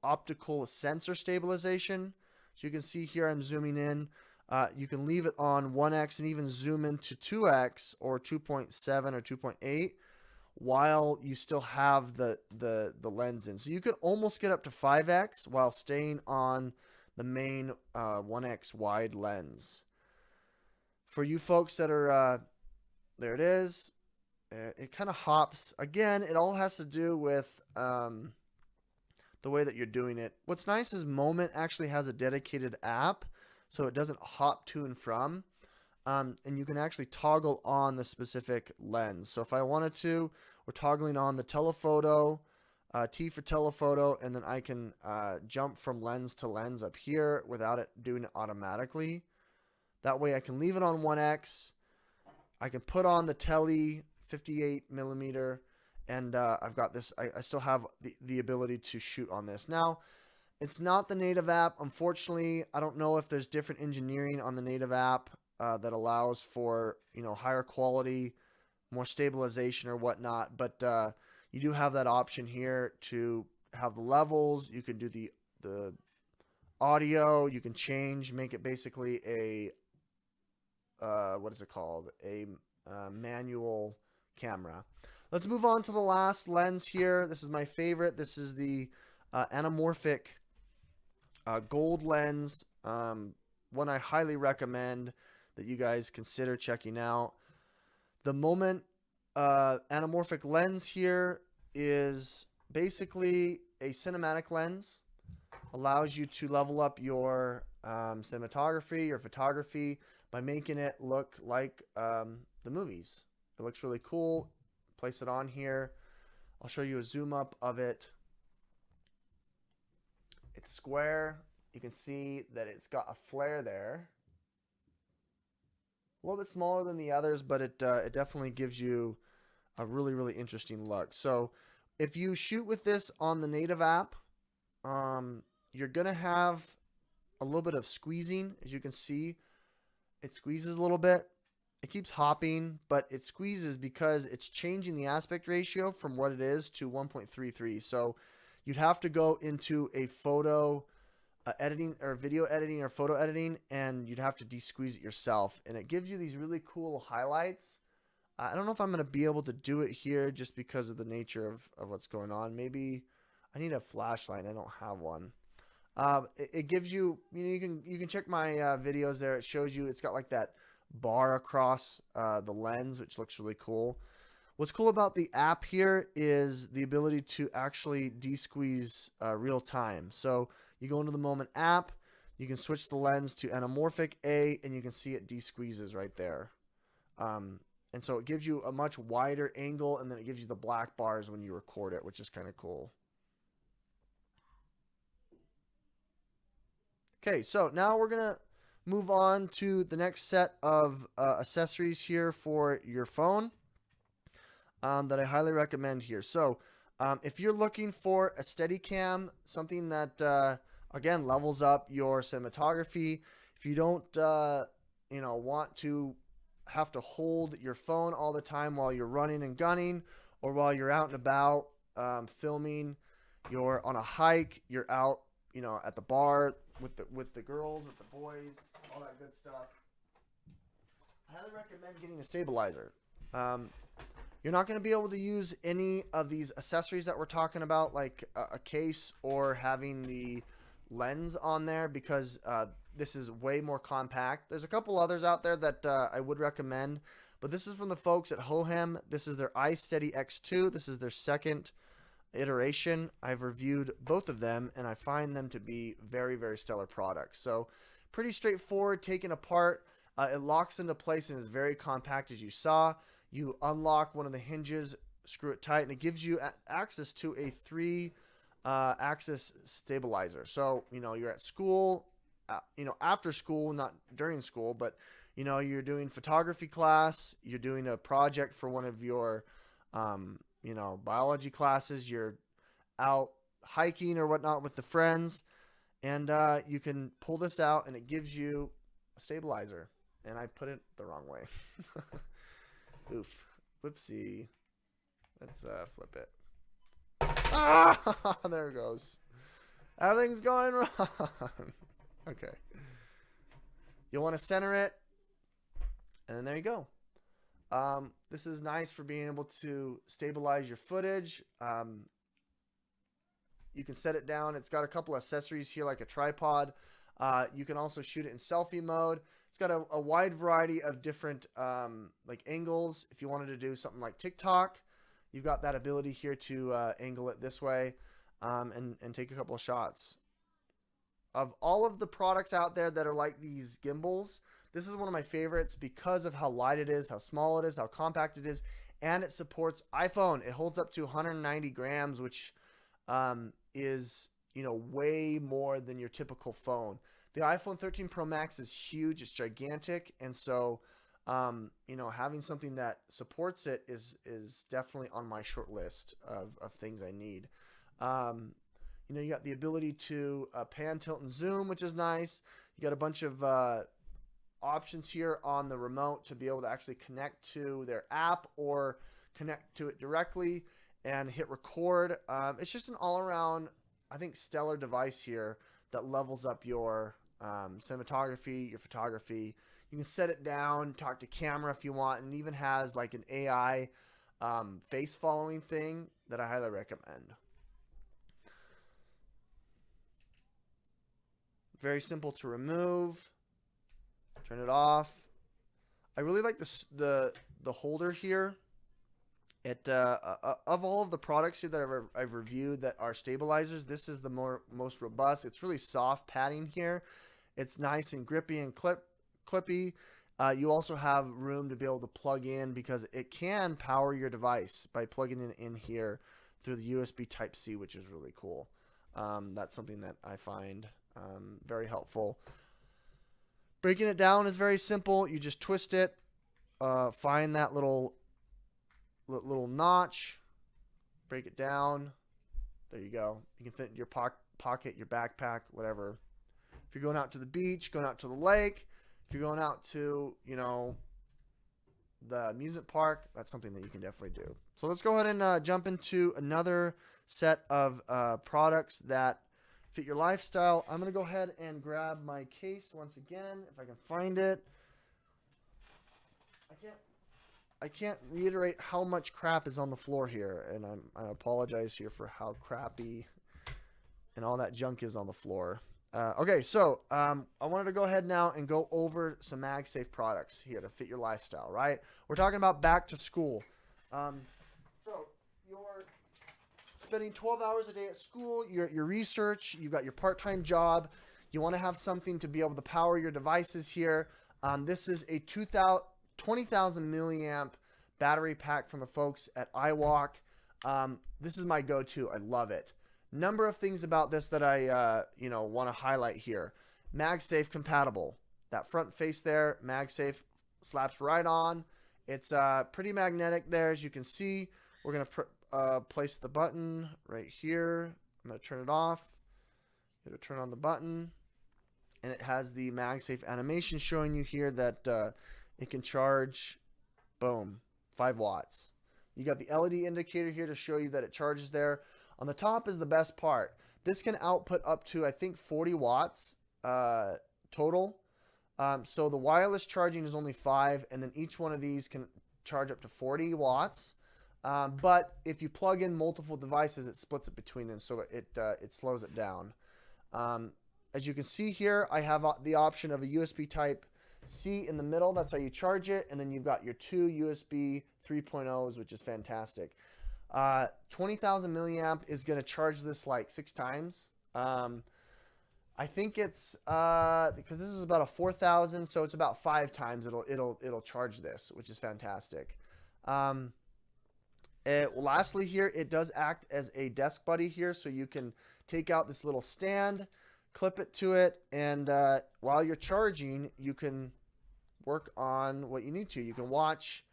S1: optical sensor stabilization. So you can see here, I'm zooming in. You can leave it on 1X and even zoom into 2X or 2.7 or 2.8 while you still have the lens in. So you could almost get up to 5X while staying on the main 1X wide lens. For you folks that are, there it is. it kind of hops. Again, it all has to do with the way that you're doing it. What's nice is Moment actually has a dedicated app, so it doesn't hop to and from. And you can actually toggle on the specific lens. So if I wanted to, we're toggling on the telephoto, T for telephoto, and then I can jump from lens to lens up here without it doing it automatically. That way I can leave it on 1x. I can put on the Tele 58 millimeter, and I've got this. I still have the ability to shoot on this. Now, it's not the native app. Unfortunately, I don't know if there's different engineering on the native app that allows for, you know, higher quality, more stabilization or whatnot. But you do have that option here to have the levels. You can do the audio. You can change, make it basically a what is it called? A manual camera. Let's move on to the last lens here. This is my favorite. This is the anamorphic gold lens. One I highly recommend that you guys consider checking out. The Moment anamorphic lens here is basically a cinematic lens. Allows you to level up your cinematography, your photography, by making it look like the movies. It looks really cool. Place it on here. I'll show you a zoom up of it. It's square. You can see that it's got a flare there. A little bit smaller than the others, but it definitely gives you a really, really interesting look. So if you shoot with this on the native app, you're going to have a little bit of squeezing. As you can see, it squeezes a little bit. It keeps hopping, but it squeezes because it's changing the aspect ratio from what it is to 1.33. So you'd have to go into a photo editing or video editing or photo editing, and you'd have to de-squeeze it yourself. And it gives you these really cool highlights. I don't know if I'm going to be able to do it here just because of the nature of what's going on. Maybe I need a flashlight. I don't have one. It gives you, you can check my videos there. It shows you, it's got like that bar across the lens, which looks really cool. What's cool about the app here is the ability to actually de-squeeze real time. So you go into the Moment app, you can switch the lens to anamorphic A, and you can see it de-squeezes right there. And so it gives you a much wider angle, and then it gives you the black bars when you record it, which is kind of cool. Okay, so now we're going to move on to the next set of accessories here for your phone that I highly recommend here. So if you're looking for a Steadicam, something that, again, levels up your cinematography, if you don't, want to have to hold your phone all the time while you're running and gunning, or while you're out and about filming, you're on a hike, you're out, at the bar with the girls, with the boys, all that good stuff, I highly recommend getting a stabilizer. You're not going to be able to use any of these accessories that we're talking about, like a case or having the lens on there, because this is way more compact. There's a couple others out there that I would recommend, but this is from the folks at Hohem. This is their iSteady X2. This is their second iteration. I've reviewed both of them, and I find them to be very, very stellar products. So pretty straightforward, taken apart. It locks into place and is very compact, as you saw. You unlock one of the hinges, screw it tight, and it gives you access to a 3-axis stabilizer. So, you're at school, after school, not during school, but, you're doing photography class, you're doing a project for one of your, biology classes, you're out hiking or whatnot with the friends, and you can pull this out, and it gives you a stabilizer. And I put it the wrong way. Oof. Whoopsie. Let's flip it. Ah! There it goes. Everything's going wrong. Okay. You'll want to center it. And then there you go. This is nice for being able to stabilize your footage. You can set it down. It's got a couple accessories here like a tripod. You can also shoot it in selfie mode. It's got a wide variety of different like angles. If you wanted to do something like TikTok, you've got that ability here to angle it this way and take a couple of shots. Of all of the products out there that are like these gimbals, this is one of my favorites because of how light it is, how small it is, how compact it is, and it supports iPhone. It holds up to 190 grams, which is, you know, way more than your typical phone. The iPhone 13 Pro Max is huge. It's gigantic. And so, you know, having something that supports it is definitely on my short list of things I need. You know, you got the ability to pan, tilt, and zoom, which is nice. You got a bunch of options here on the remote to be able to actually connect to their app or connect to it directly and hit record. It's just an all-around, I think, stellar device here that levels up your cinematography, your photography. You can set it down, talk to camera if you want, and it even has like an AI face following thing that I highly recommend. Very simple to remove. Turn it off. I really like the holder here. It of all of the products here that I've reviewed that are stabilizers, this is the most robust. It's really soft padding here. It's nice and grippy and clippy. You also have room to be able to plug in because it can power your device by plugging it in here through the USB Type-C, which is really cool. That's something that I find very helpful. Breaking it down is very simple. You just twist it, find that little notch, break it down. There you go. You can fit in your pocket, your backpack, whatever. If you're going out to the beach, going out to the lake, if you're going out to, you know, the amusement park, that's something that you can definitely do. So let's go ahead and jump into another set of products that fit your lifestyle. I'm going to go ahead and grab my case once again, if I can find it. I can't reiterate how much crap is on the floor here, and I apologize here for how crappy and all that junk is on the floor. Okay, so I wanted to go ahead now and go over some MagSafe products here to fit your lifestyle, right? We're talking about back to school. So you're spending 12 hours a day at school, your research, you've got your part-time job, you want to have something to be able to power your devices here. This is a 20,000 milliamp battery pack from the folks at iWalk. This is my go-to. I love it. Number of things about this that I you know, want to highlight here. MagSafe compatible. That front face there, MagSafe slaps right on. It's pretty magnetic there, as you can see. We're gonna place the button right here. I'm gonna turn it off. It'll turn on the button, and it has the MagSafe animation showing you here that it can charge, boom, 5 watts. You got the LED indicator here to show you that it charges there. On the top is the best part. This can output up to, I think, 40 watts total. So the wireless charging is only 5, and then each one of these can charge up to 40 watts. But if you plug in multiple devices, it splits it between them, so it slows it down. As you can see here, I have the option of a USB Type-C in the middle. That's how you charge it. And then you've got your 2 USB 3.0s, which is fantastic. 20,000 milliamp is going to charge this like 6 times. I think it's because this is about a 4,000, so it's about 5 times it'll charge this, which is fantastic. Lastly here, it does act as a desk buddy here, so you can take out this little stand, clip it to it, and while you're charging, you can work on what you need to. You can watch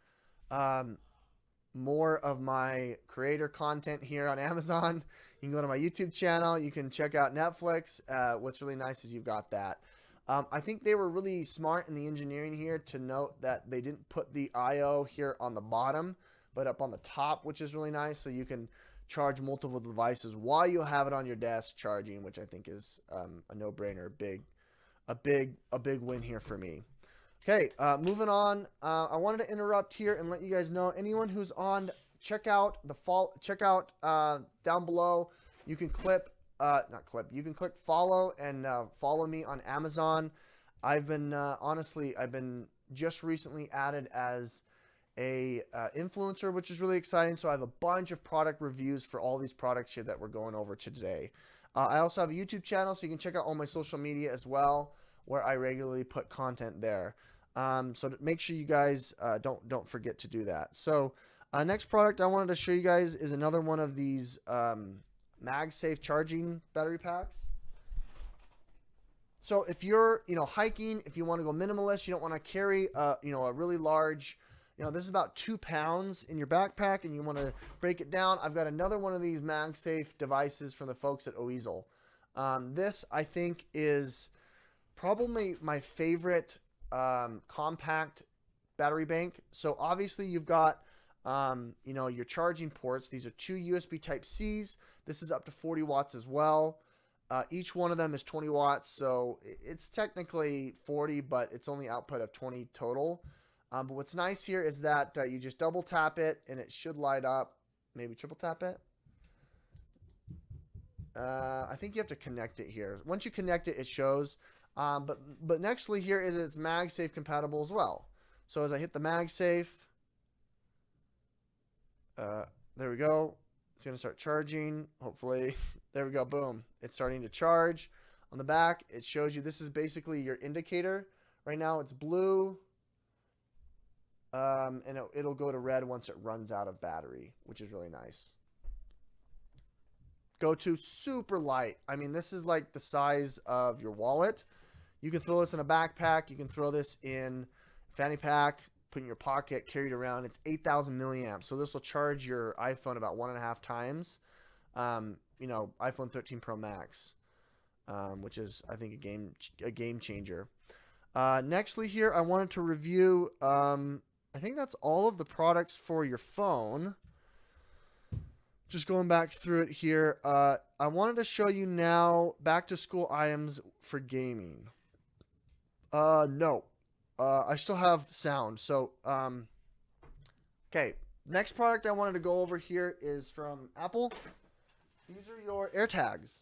S1: more of my creator content here on Amazon. You can go to my YouTube channel. You can check out Netflix. What's really nice is you've got that. I think they were really smart in the engineering here to note that they didn't put the I/O here on the bottom, but up on the top, which is really nice. So you can charge multiple devices while you have it on your desk charging, which I think is a no-brainer, a big win here for me. Okay, moving on. I wanted to interrupt here and let you guys know, anyone who's on, check out down below. You can you can click follow and follow me on Amazon. I've been honestly, I've been just recently added as a influencer, which is really exciting. So I have a bunch of product reviews for all these products here that we're going over today. I also have a YouTube channel, so you can check out all my social media as well, where I regularly put content there. So make sure you guys don't forget to do that. So next product I wanted to show you guys is another one of these MagSafe charging battery packs. So if you're, hiking, if you want to go minimalist, you don't want to carry, a really large, this is about 2 pounds in your backpack and you want to break it down. I've got another one of these MagSafe devices from the folks at Oezel. This, I think, is probably my favorite compact battery bank. So obviously you've got, your charging ports. These are 2 USB Type-Cs. This is up to 40 watts as well. Each one of them is 20 watts, so it's technically 40, but it's only output of 20 total. But what's nice here is that you just double tap it, and it should light up. Maybe triple tap it. I think you have to connect it here. Once you connect it, it shows. But nextly here is it's MagSafe compatible as well. So as I hit the MagSafe, there we go. It's going to start charging, hopefully. There we go, boom. It's starting to charge. On the back, it shows you this is basically your indicator. Right now it's blue, and it'll go to red once it runs out of battery, which is really nice. Go to super light. I mean, this is like the size of your wallet. You can throw this in a backpack. You can throw this in a fanny pack, put in your pocket, carry it around. It's 8,000 milliamps. So this will charge your iPhone about 1.5 times. iPhone 13 Pro Max, which is, I think, a game changer. Nextly here, I wanted to review, I think that's all of the products for your phone. Just going back through it here, I wanted to show you now back to school items for gaming. No, I still have sound. So, okay, next product I wanted to go over here is from Apple. These are your AirTags.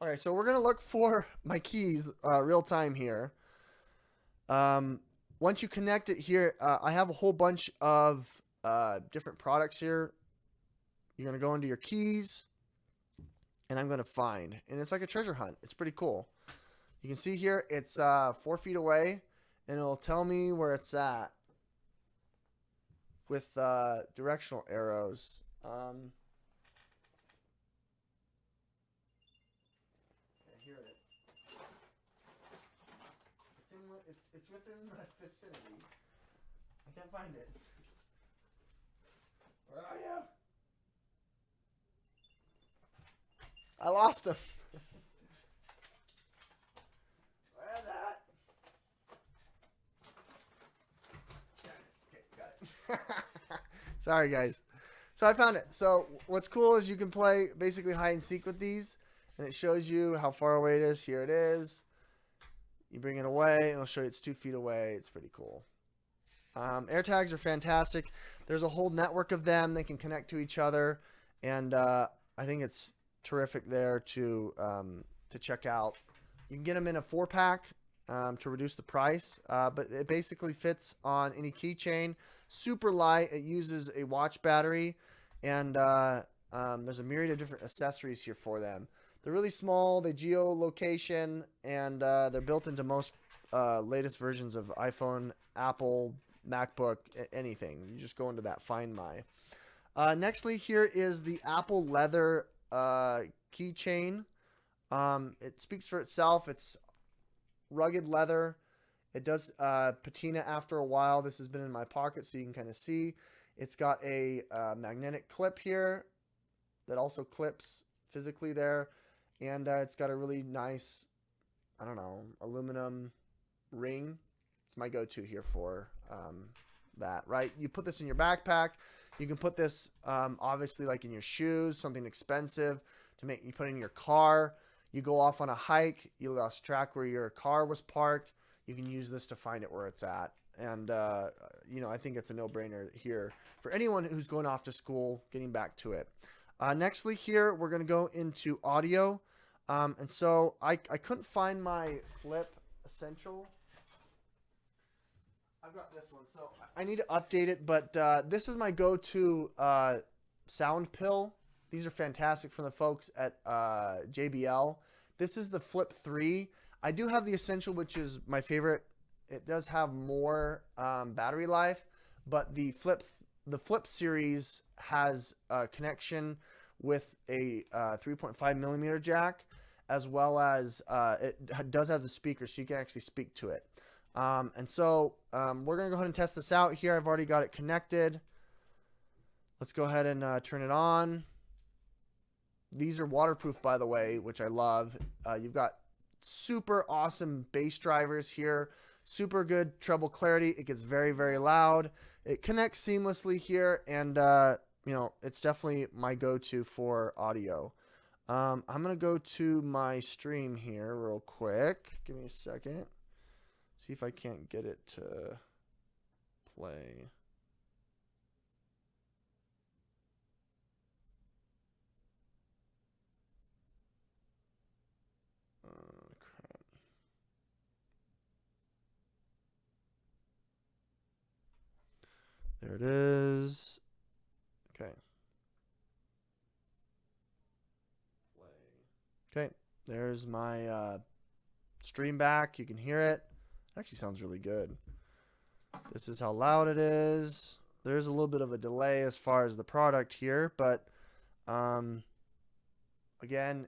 S1: Okay, so we're going to look for my keys real time here. Once you connect it here, I have a whole bunch of different products here. You're going to go into your keys, and I'm going to find. And it's like a treasure hunt. It's pretty cool. You can see here, it's 4 feet away, and it'll tell me where it's at with directional arrows. Here it is. It's within the vicinity. I can't find it. Where are you? I lost him. Where's that? Okay, got it. Sorry, guys. So I found it. So what's cool is you can play basically hide and seek with these, and it shows you how far away it is. Here it is. You bring it away, and it'll show you it's 2 feet away. It's pretty cool. AirTags are fantastic. There's a whole network of them. They can connect to each other, and I think it's terrific there to check out. You can get them in a 4-pack to reduce the price, but it basically fits on any keychain. Super light. It uses a watch battery, and there's a myriad of different accessories here for them. They're really small. They geolocation, and they're built into most latest versions of iPhone, Apple, MacBook, anything. You just go into that Find My. Nextly, here is the Apple leather keychain. It speaks for itself. It's rugged leather. It does patina after a while. This has been in my pocket, so you can kind of see. It's got a magnetic clip here that also clips physically there. And it's got a really nice, I don't know, aluminum ring. It's my go-to here for that, right? You put this in your backpack. You can put this, obviously, like in your shoes, something expensive to make you put in your car. You go off on a hike. You lost track where your car was parked. You can use this to find it where it's at. And, I think it's a no-brainer here for anyone who's going off to school, getting back to it. Nextly here, we're going to go into audio. And so I couldn't find my Flip Essential. I've got this one, so I need to update it, but this is my go-to sound pill. These are fantastic from the folks at JBL. This is the Flip 3. I do have the Essential, which is my favorite. It does have more battery life, but the Flip series has a connection with a 3.5 millimeter jack, as well as it does have the speaker, so you can actually speak to it. And so we're going to go ahead and test this out here. I've already got it connected. Let's go ahead and turn it on. These are waterproof, by the way, which I love. You've got super awesome bass drivers here. Super good treble clarity. It gets very, very loud. It connects seamlessly here, and you know, it's definitely my go-to for audio. I'm going to go to my stream here real quick. Give me a second. See if I can't get it to play. Crap. There it is. Okay. Okay, there's my stream back. You can hear it. It actually sounds really good. This is how loud it is. There's a little bit of a delay as far as the product here, but again,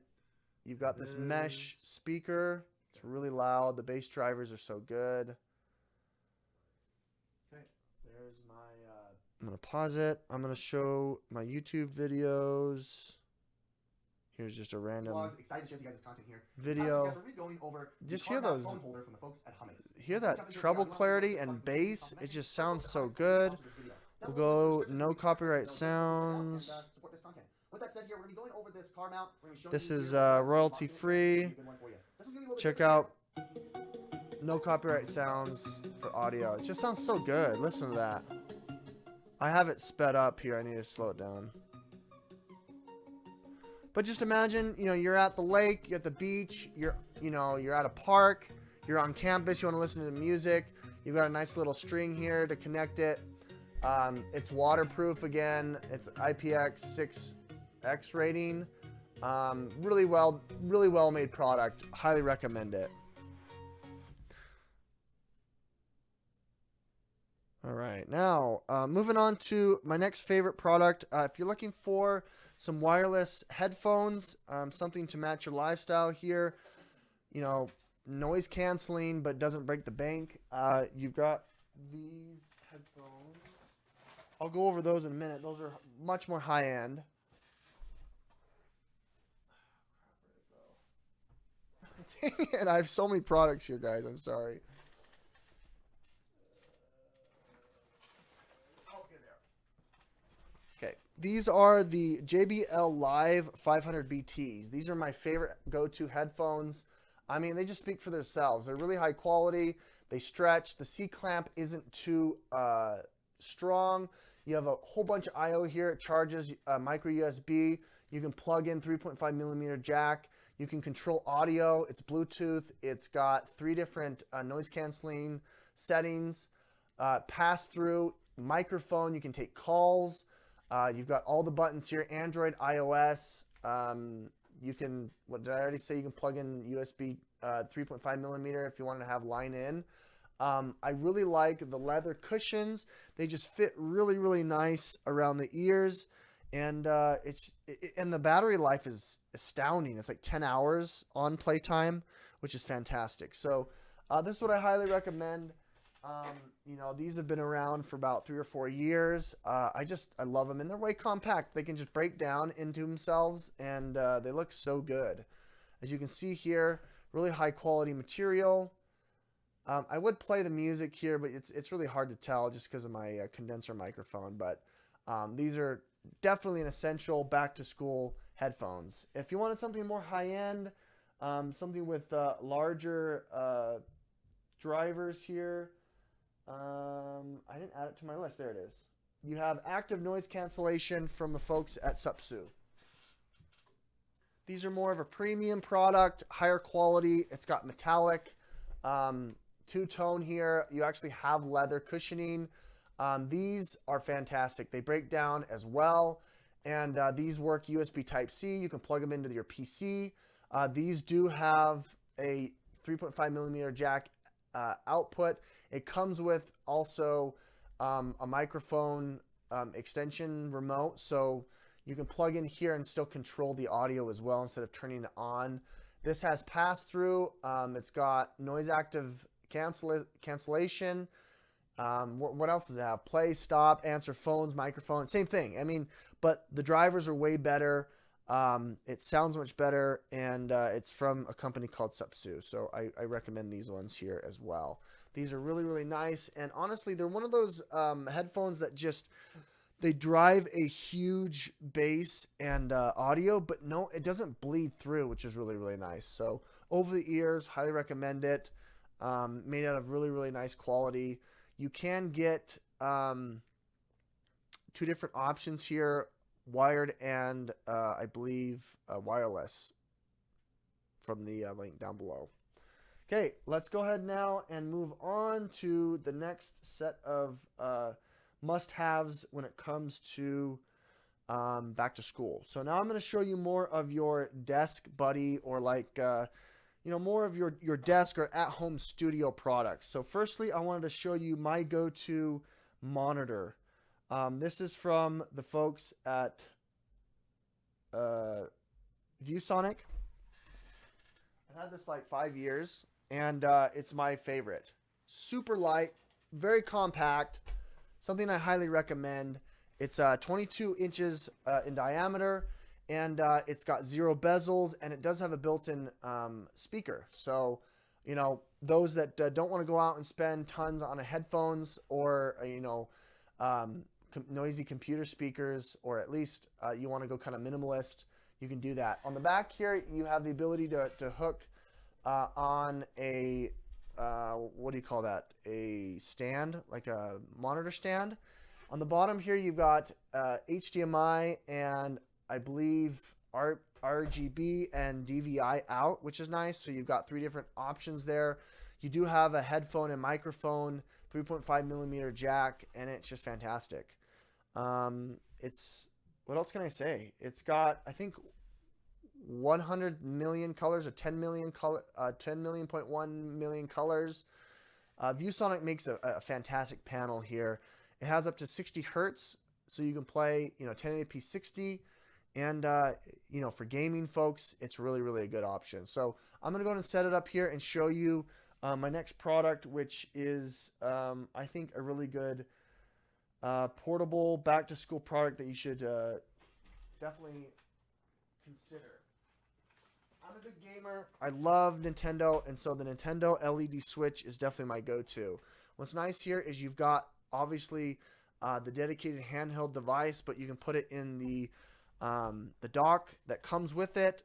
S1: you've got this mesh speaker. It's really loud. The bass drivers are so good. Okay, there's my I'm going to pause it. I'm going to show my YouTube videos. Here's just a random
S2: excited to share with you guys this content here.
S1: video. Just hear those. Hear that treble clarity and bass. It just sounds so good. We'll go no copyright sounds. This is royalty free. Check out no copyright sounds for audio. It just sounds so good. Listen to that. I have it sped up here. I need to slow it down. But just imagine, you know, you're at the lake, you're at the beach, you're at a park, you're on campus, you want to listen to music. You've got a nice little string here to connect it. It's waterproof again. It's IPX6X rating. Really well made product. Highly recommend it. All right, now moving on to my next favorite product. If you're looking for some wireless headphones, something to match your lifestyle here, you know, noise canceling but doesn't break the bank. You've got these headphones. I'll go over those in a minute. Those are much more high end. And I have so many products here, guys. I'm sorry. These are the JBL Live 500 BTs. These are my favorite go-to headphones. I mean, they just speak for themselves. They're really high quality. They stretch. The C-clamp isn't too strong. You have a whole bunch of I/O here. It charges micro USB. You can plug in 3.5 millimeter jack. You can control audio. It's Bluetooth. It's got 3 different noise canceling settings. Pass-through microphone. You can take calls. You've got all the buttons here, Android, iOS. You can, what did I already say? You can plug in USB 3.5 millimeter if you wanted to have line in. I really like the leather cushions. They just fit really, really nice around the ears. And and the battery life is astounding. It's like 10 hours on playtime, which is fantastic. So this is what I highly recommend. You know, these have been around for about 3 or 4 years. I love them, and they're way compact. They can just break down into themselves, and they look so good. As you can see here, really high quality material. I would play the music here, but it's really hard to tell just because of my condenser microphone. But these are definitely an essential back to school headphones. If you wanted something more high end, something with larger drivers here. I didn't add it to my list. There it is. You have active noise cancellation from the folks at Supsu. These are more of a premium product, higher quality. It's got metallic, two-tone here. You actually have leather cushioning. These are fantastic. They break down as well, and these work USB Type-C. You can plug them into your PC. These do have a 3.5 millimeter jack output. It comes with also a microphone extension remote, so you can plug in here and still control the audio as well instead of turning it on. This has pass-through. It's got noise active cancellation. What else does it have? Play, stop, answer phones, microphone. Same thing. I mean, but the drivers are way better. It sounds much better, and it's from a company called Subsu. So I recommend these ones here as well. These are really, really nice. And honestly, they're one of those headphones that just, they drive a huge bass and audio, but no, it doesn't bleed through, which is really, really nice. So over the ears, highly recommend it. Made out of really, really nice quality. You can get 2 different options here, wired and I believe wireless, from the link down below. Okay, let's go ahead now and move on to the next set of must-haves when it comes to back to school. So now I'm going to show you more of your desk buddy, or like you know, more of your desk or at-home studio products. So firstly, I wanted to show you my go-to monitor. This is from the folks at ViewSonic. I've had this like 5 years, and it's my favorite. Super light, very compact, something I highly recommend. It's 22 inches in diameter, and it's got 0 bezels, and it does have a built-in speaker. So, you know, those that don't want to go out and spend tons on headphones, or, you know, noisy computer speakers, or at least you want to go kind of minimalist, you can do that. On the back here, you have the ability to hook on a, what do you call that? A stand, like a monitor stand. On the bottom here, you've got HDMI and I believe RGB and DVI out, which is nice. So you've got 3 different options there. You do have a headphone and microphone, 3.5 millimeter jack, and it's just fantastic. It's, what else can I say? It's got, I think, 100 million colors, or 10 million color, 10.1 million colors. ViewSonic makes a fantastic panel here. It has up to 60 hertz, so you can play, you know, 1080p 60. And, you know, for gaming folks, it's really, really a good option. So I'm going to go ahead and set it up here and show you my next product, which is, I think, a really good portable back-to-school product that you should definitely consider. I'm a big gamer. I love Nintendo, and so the Nintendo LED Switch is definitely my go-to. What's nice here is you've got, obviously, the dedicated handheld device, but you can put it in the dock that comes with it,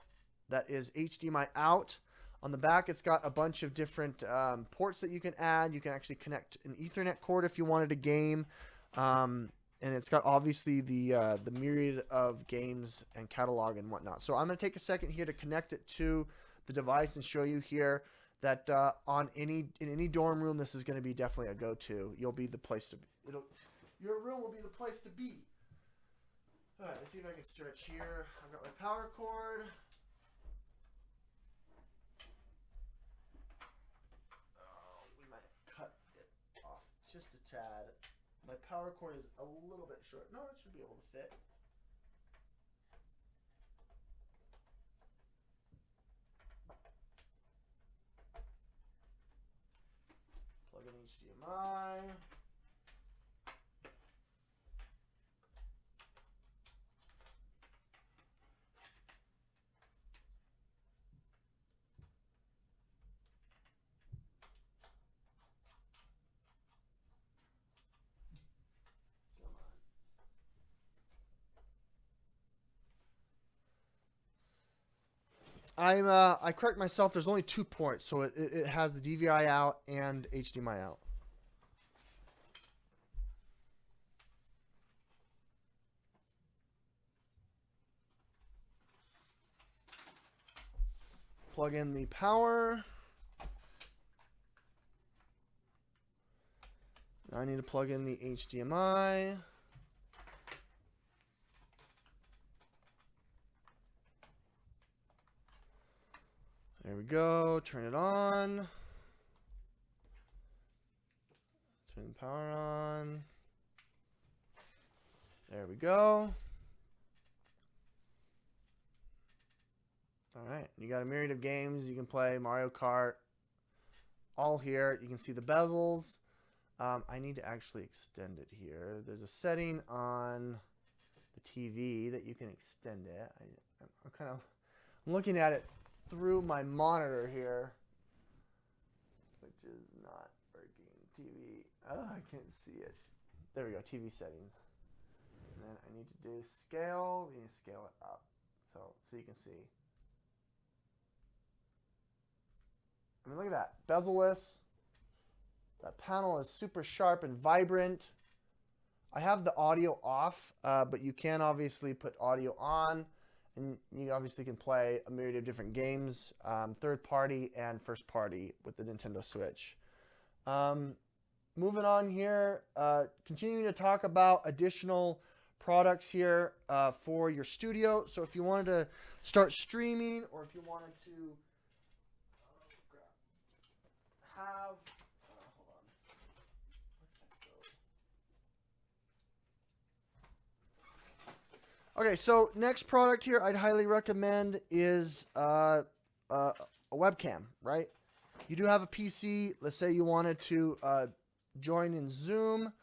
S1: that is HDMI out. On the back, it's got a bunch of different ports that you can add. You can actually connect an Ethernet cord if you wanted to game, and it's got obviously the myriad of games and catalog and whatnot. So I'm going to take a second here to connect it to the device and show you here that in any dorm room, this is going to be definitely a go-to. You'll be the place to be. Your room will be the place to be. All right, let's see if I can stretch here. I've got my power cord. Oh, we might cut it off just a tad. My power cord is a little bit short. No, it should be able to fit. Plug in HDMI. I correct myself. There's only 2 ports, so it has the DVI out and HDMI out. Plug in the power. Now I need to plug in the HDMI. There we go. Turn it on. Turn the power on. There we go. All right, you got a myriad of games you can play. Mario Kart, all here. You can see the bezels. I need to actually extend it here. There's a setting on the TV that you can extend it. I'm looking at it through my monitor here, which is not working. TV. Oh, I can't see it. There we go. TV settings. And then I need to do scale. We need to scale it up so you can see. I mean, look at that. Bezel-less. That panel is super sharp and vibrant. I have the audio off, but you can obviously put audio on, and you obviously can play a myriad of different games, third party and first party with the Nintendo Switch. Moving on here, continuing to talk about additional products here for your studio. So if you wanted to start streaming, or if you wanted to have, hold on. Okay, so next product here I'd highly recommend is a webcam, right? You do have a PC. Let's say you wanted to join in Zoom.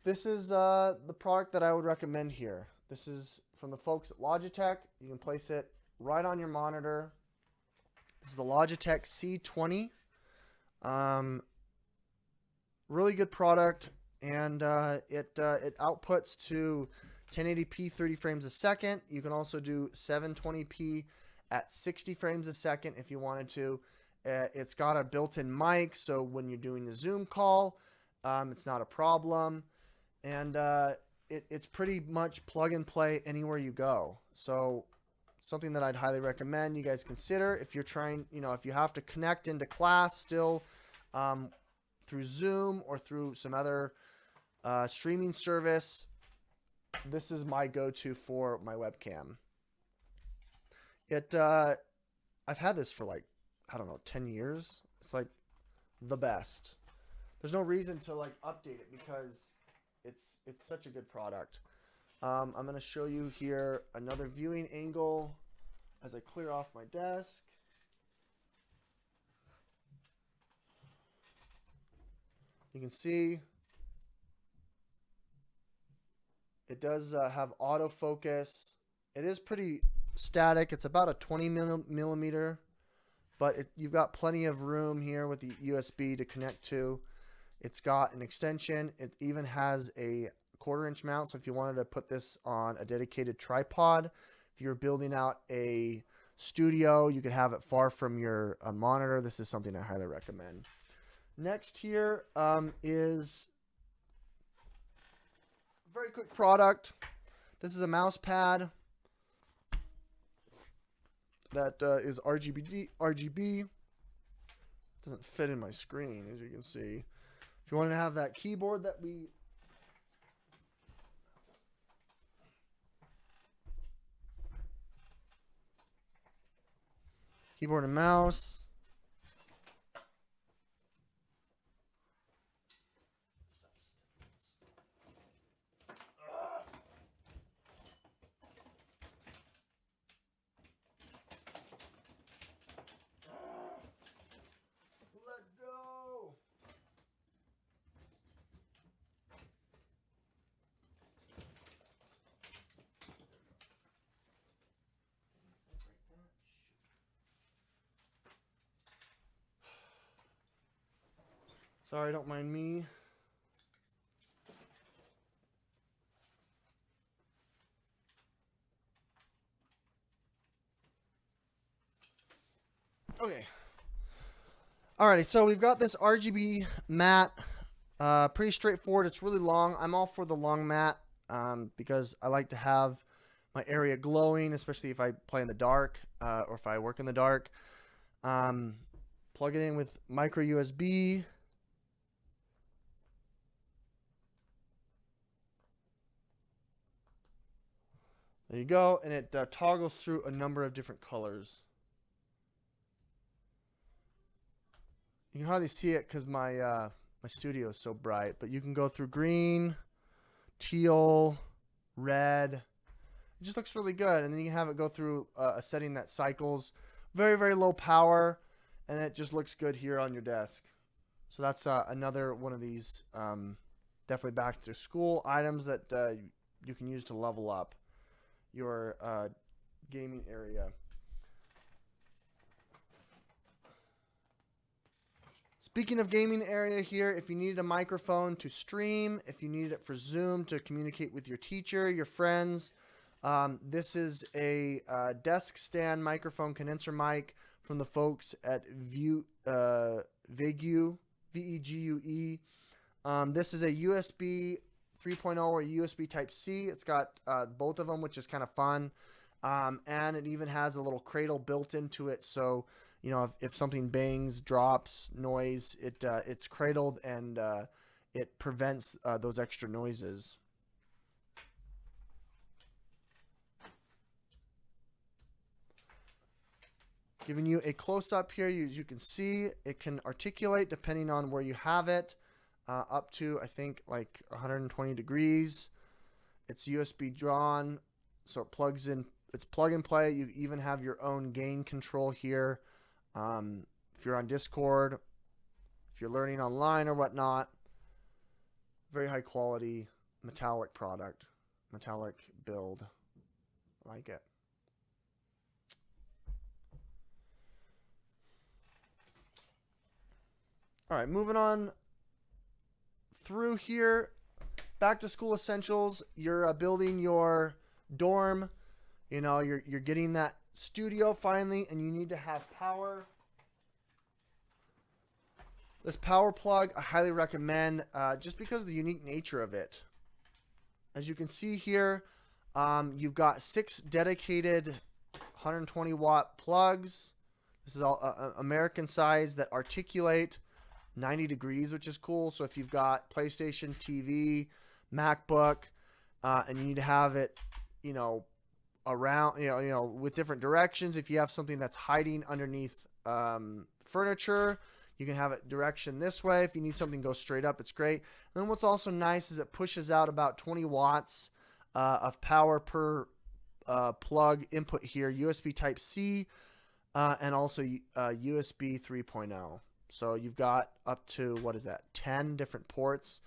S1: This is the product that I would recommend here. This is from the folks at Logitech. You can place it right on your monitor. This is the Logitech C20. Really good product, and it outputs to 1080p 30 frames a second. You can also do 720p at 60 frames a second if you wanted to. It's got a built-in mic, so when you're doing the Zoom call, it's not a problem. And it's pretty much plug and play anywhere you go. So something that I'd highly recommend you guys consider if you're trying, if you have to connect into class still through Zoom or through some other streaming service. This is my go-to for my webcam. I've had this for like, I don't know, 10 years. It's like the best. There's no reason to like update it because it's such a good product. I'm going to show you here another viewing angle as I clear off my desk. You can see it does have autofocus. It is pretty static. It's about a 20 millimeter, but you've got plenty of room here with the USB to connect to. It's got an extension. It even has a 1/4 inch mount. So if you wanted to put this on a dedicated tripod, if you're building out a studio, you could have it far from your monitor. This is something I highly recommend. Next here is a very quick product. This is a mouse pad that is RGB. Doesn't fit in my screen, as you can see. If you want to have that keyboard that we keyboard and mouse. Sorry, don't mind me. Okay. Alrighty, so we've got this RGB mat. Pretty straightforward. It's really long. I'm all for the long mat because I like to have my area glowing, especially if I play in the dark or if I work in the dark. Plug it in with micro USB. There you go, and it toggles through a number of different colors. You can hardly see it because my my studio is so bright, but you can go through green, teal, red. It just looks really good, and then you can have it go through a setting that cycles, very, very low power, and it just looks good here on your desk. So that's another one of these definitely back to school items that you can use to level up your gaming area. Speaking of gaming area here, if you needed a microphone to stream, if you needed it for Zoom to communicate with your teacher, your friends, this is a desk stand microphone condenser mic from the folks at Vegue, V-E-G-U-E. This is a USB 3.0 or USB Type-C. It's got both of them, which is kind of fun. And it even has a little cradle built into it, so you know if something bangs, drops, noise, it's cradled and it prevents those extra noises. Giving you a close-up here, you can see it can articulate depending on where you have it, up to I think like 120 degrees. It's USB drawn, so it plugs in. It's plug and play. You even have your own gain control here. If you're on Discord, if you're learning online or whatnot, very high quality metallic product, metallic build. I like it. All right, moving on through here. Back to school essentials. You're building your dorm. You know, you're getting that studio finally, and you need to have power. This power plug I highly recommend just because of the unique nature of it. As you can see here, you've got 6 dedicated 120 watt plugs. This is all American size that articulate 90 degrees, which is cool. So if you've got PlayStation, TV, MacBook, and you need to have it, you know, around, you know, with different directions. If you have something that's hiding underneath furniture, you can have it direction this way. If you need something to go straight up, it's great. And then what's also nice is it pushes out about 20 watts of power per plug input here, USB Type-C, and also USB 3.0. So you've got up to, what is that, 10 different ports.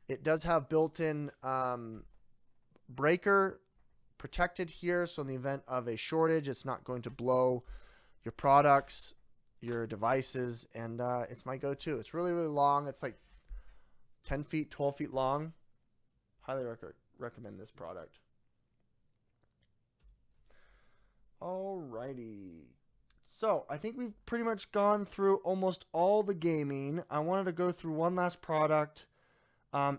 S1: It does have built-in breaker protected here, so in the event of a shortage, it's not going to blow your products, your devices, and it's my go-to. It's really, really long. It's like 10 feet, 12 feet long. Highly recommend this product. Alrighty. So I think we've pretty much gone through almost all the gaming. I wanted to go through one last product.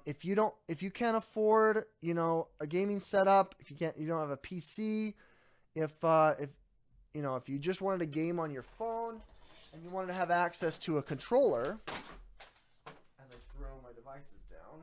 S1: If you can't afford, you know, a gaming setup, you don't have a PC, if you know, if you just wanted to game on your phone and you wanted to have access to a controller, as I throw my devices down.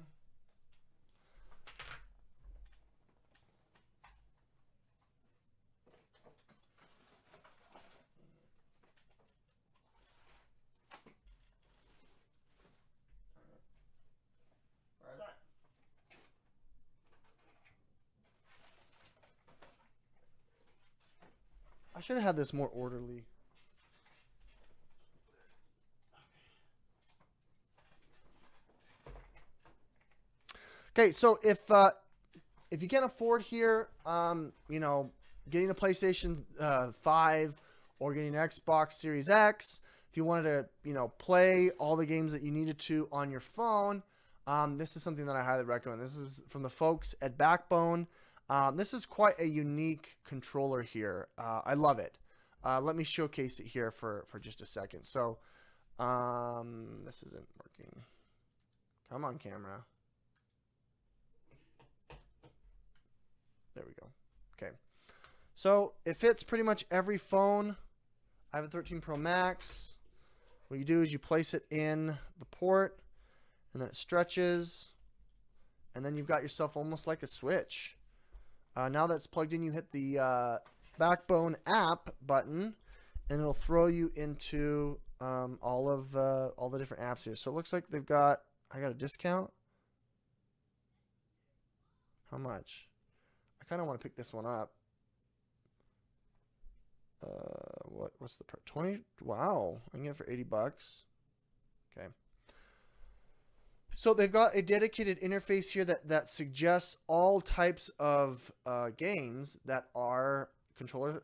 S1: I should have had this more orderly. Okay, so if you can't afford here, you know, getting a PlayStation 5 or getting an Xbox Series X, if you wanted to, you know, play all the games that you needed to on your phone, this is something that I highly recommend. This is from the folks at Backbone. This is quite a unique controller here. I love it. Let me showcase it here for just a second. So this isn't working. Come on, camera. There we go. Okay. So it fits pretty much every phone. I have a 13 Pro Max. What you do is you place it in the port, and then it stretches, and then you've got yourself almost like a switch. Now that it's plugged in, you hit the Backbone app button, and it'll throw you into all the different apps here. So it looks like they've got, I got a discount. How much? I kind of want to pick this one up. What's the price? 20? Wow, I can get it for $80. Okay. So they've got a dedicated interface here that suggests all types of games that are controller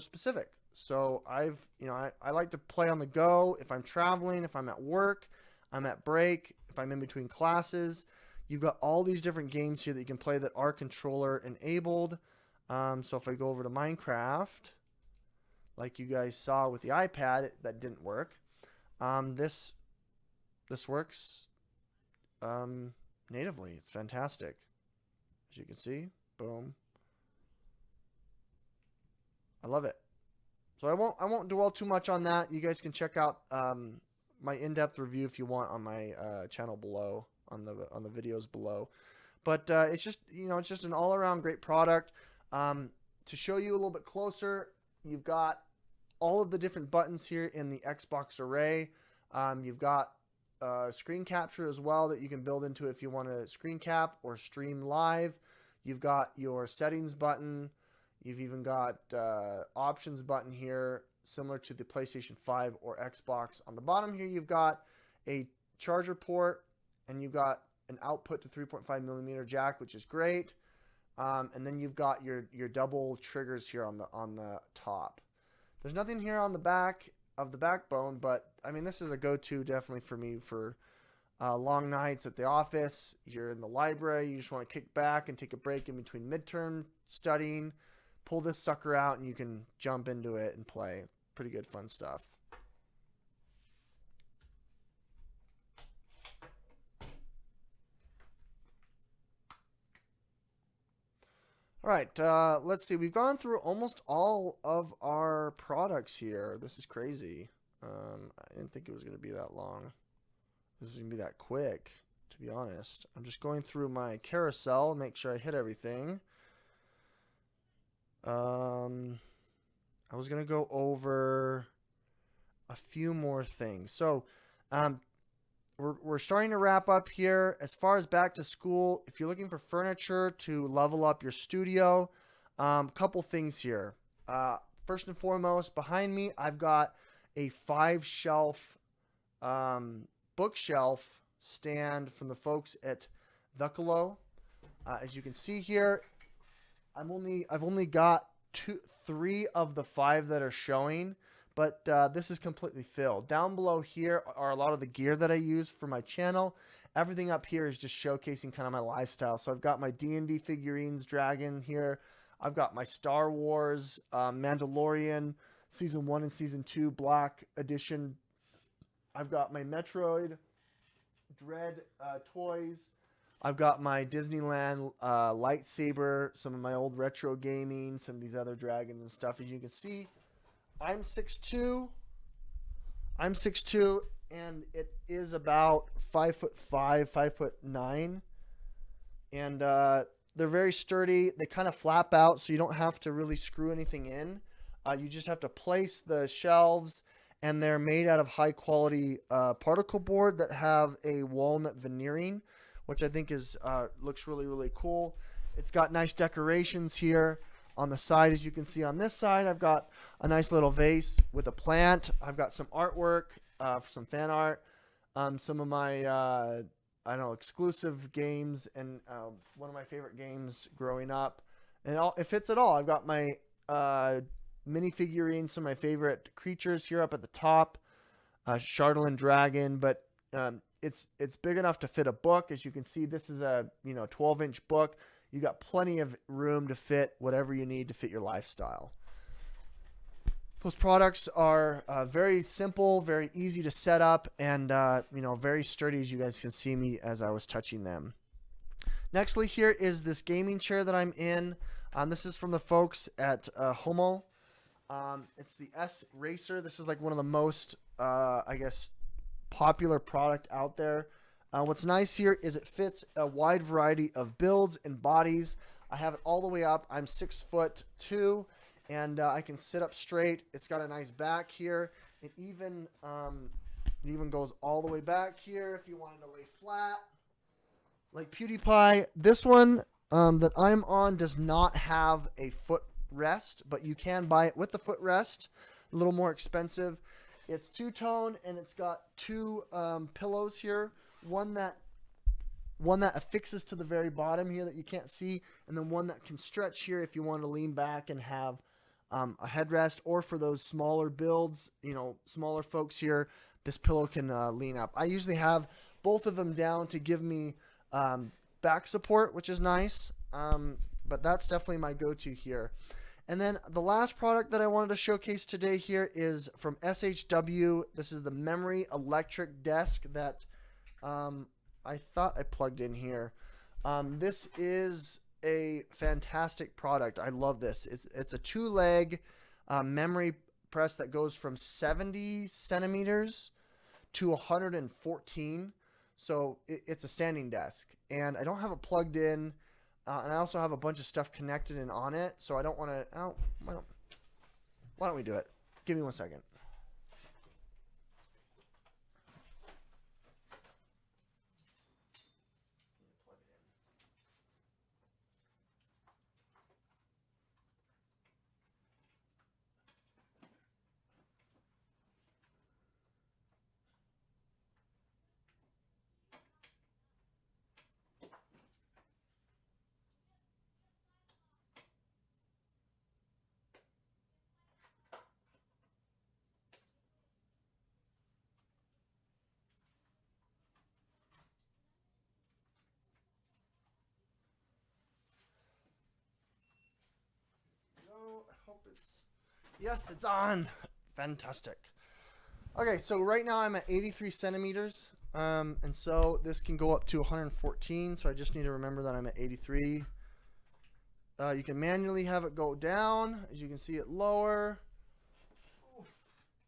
S1: specific. So I like to play on the go if I'm traveling, if I'm at work, I'm at break, if I'm in between classes. You've got all these different games here that you can play that are controller enabled. So if I go over to Minecraft, like you guys saw with the iPad, that didn't work. This works natively. It's fantastic. As you can see, boom. I love it. So I won't dwell too much on that. You guys can check out my in-depth review if you want on my channel below, on the videos below. But it's just it's just an all-around great product. To show you a little bit closer, you've got all of the different buttons here in the Xbox array. You've got screen capture as well that you can build into if you want to screen cap or stream live. You've got your settings button. You've even got options button here, similar to the PlayStation 5 or Xbox. On the bottom here, you've got a charger port, and you've got an output to 3.5mm jack, which is great. And then you've got your double triggers here on the top. There's nothing here on the back of the Backbone, but I mean, this is a go-to definitely for me for long nights at the office. You're in the library, you just want to kick back and take a break in between midterm studying. Pull this sucker out and you can jump into it and play. Pretty good fun stuff. All right, let's see. We've gone through almost all of our products here. This is crazy. I didn't think it was going to be that long. This is going to be that quick, to be honest. I'm just going through my carousel, make sure I hit everything. I was going to go over a few more things. So, we're starting to wrap up here. As far as back to school, if you're looking for furniture to level up your studio, couple things here. First and foremost, behind me, I've got a 5-shelf bookshelf stand from the folks at Tele. As you can see here, I've only got 3 of the 5 that are showing. But this is completely filled. Down below here are a lot of the gear that I use for my channel. Everything up here is just showcasing kind of my lifestyle. So I've got my D&D figurines, Dragon here. I've got my Star Wars, Mandalorian, Season 1 and Season 2 Black Edition. I've got my Metroid Dread toys. I've got my Disneyland lightsaber, some of my old retro gaming, some of these other dragons and stuff. As you can see, I'm 6'2". And it is about 5'5", 5'9", and they're very sturdy. They kind of flap out, so you don't have to really screw anything in. You just have to place the shelves, and they're made out of high quality particle board that have a walnut veneering, which I think is looks really, really cool. It's got nice decorations here on the side. As you can see on this side, I've got a nice little vase with a plant. I've got some artwork, some fan art, some of my I don't know, exclusive games, and one of my favorite games growing up. And it fits it all. I've got my mini figurines, some of my favorite creatures here up at the top, Shardolin Dragon, but it's big enough to fit a book. As you can see, this is a 12-inch book. You got plenty of room to fit whatever you need to fit your lifestyle. Those products are very simple, very easy to set up, and very sturdy, as you guys can see me as I was touching them. Nextly here is this gaming chair that I'm in. This is from the folks at Homo. It's the S Racer. This is like one of the most, I guess, popular product out there. What's nice here is it fits a wide variety of builds and bodies. I have it all the way up. I'm 6'2", and I can sit up straight. It's got a nice back here. It even goes all the way back here if you wanted to lay flat, like PewDiePie. This one that I'm on does not have a footrest, but you can buy it with the footrest. A little more expensive. It's two-tone, and it's got two pillows here. One that affixes to the very bottom here that you can't see, and then one that can stretch here if you want to lean back and have a headrest, or for those smaller builds, you know, smaller folks here, this pillow can lean up. I usually have both of them down to give me back support, which is nice, but that's definitely my go-to here. And then the last product that I wanted to showcase today here is from SHW. This is the memory electric desk that I thought I plugged in here. This is a fantastic product. I love this. It's a two-leg memory press that goes from 70 centimeters to 114. So it's a standing desk, and I don't have it plugged in, and I also have a bunch of stuff connected and on it. So I don't want to. Oh, why don't we do it? Give me 1 second. I hope it's, yes, it's on. Fantastic. Okay, so right now I'm at 83 centimeters, and so this can go up to 114, so I just need to remember that I'm at 83. You can manually have it go down. As you can see, it lower. Oof,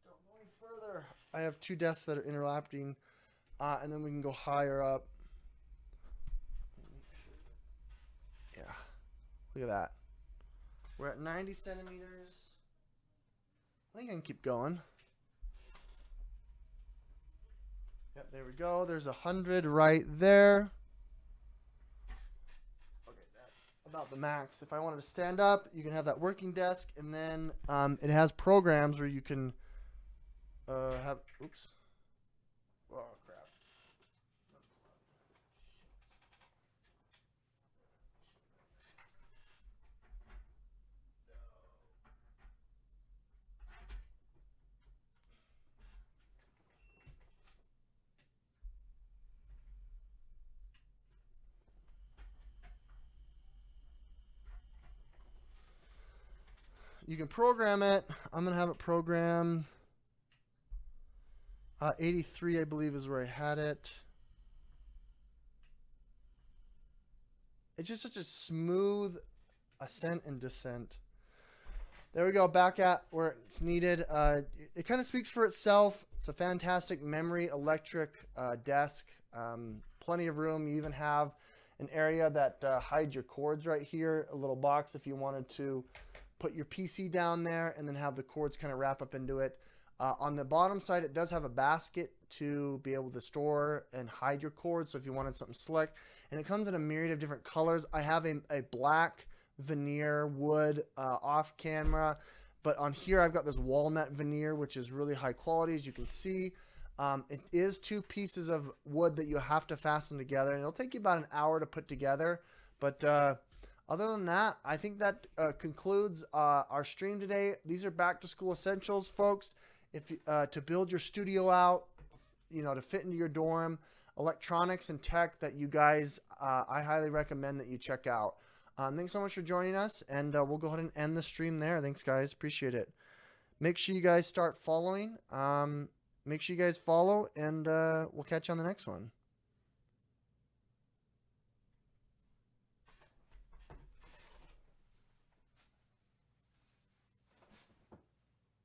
S1: don't go any further. I have two desks that are interlapping, and then we can go higher up. Yeah, look at that. We're at 90 centimeters. I think I can keep going. Yep, there we go. There's 100 right there. Okay, that's about the max. If I wanted to stand up, you can have that working desk, and then it has programs where you can have, oops. Oh, crap. You can program it. I'm going to have it programmed. 83, I believe, is where I had it. It's just such a smooth ascent and descent. There we go, back at where it's needed. It kind of speaks for itself. It's a fantastic memory electric desk. Plenty of room. You even have an area that hides your cords right here. A little box if you wanted to put your PC down there and then have the cords kind of wrap up into it. On the bottom side, it does have a basket to be able to store and hide your cords. So if you wanted something slick, and it comes in a myriad of different colors. I have a black veneer wood off camera, but on here I've got this walnut veneer, which is really high quality, as you can see. It is two pieces of wood that you have to fasten together, and it'll take you about an hour to put together. But other than that, I think that concludes our stream today. These are back to school essentials, folks. If to build your studio out, you know, to fit into your dorm, electronics and tech that you guys, I highly recommend that you check out. Thanks so much for joining us, and we'll go ahead and end the stream there. Thanks, guys. Appreciate it. Make sure you guys start following. Make sure you guys follow, and we'll catch you on the next one.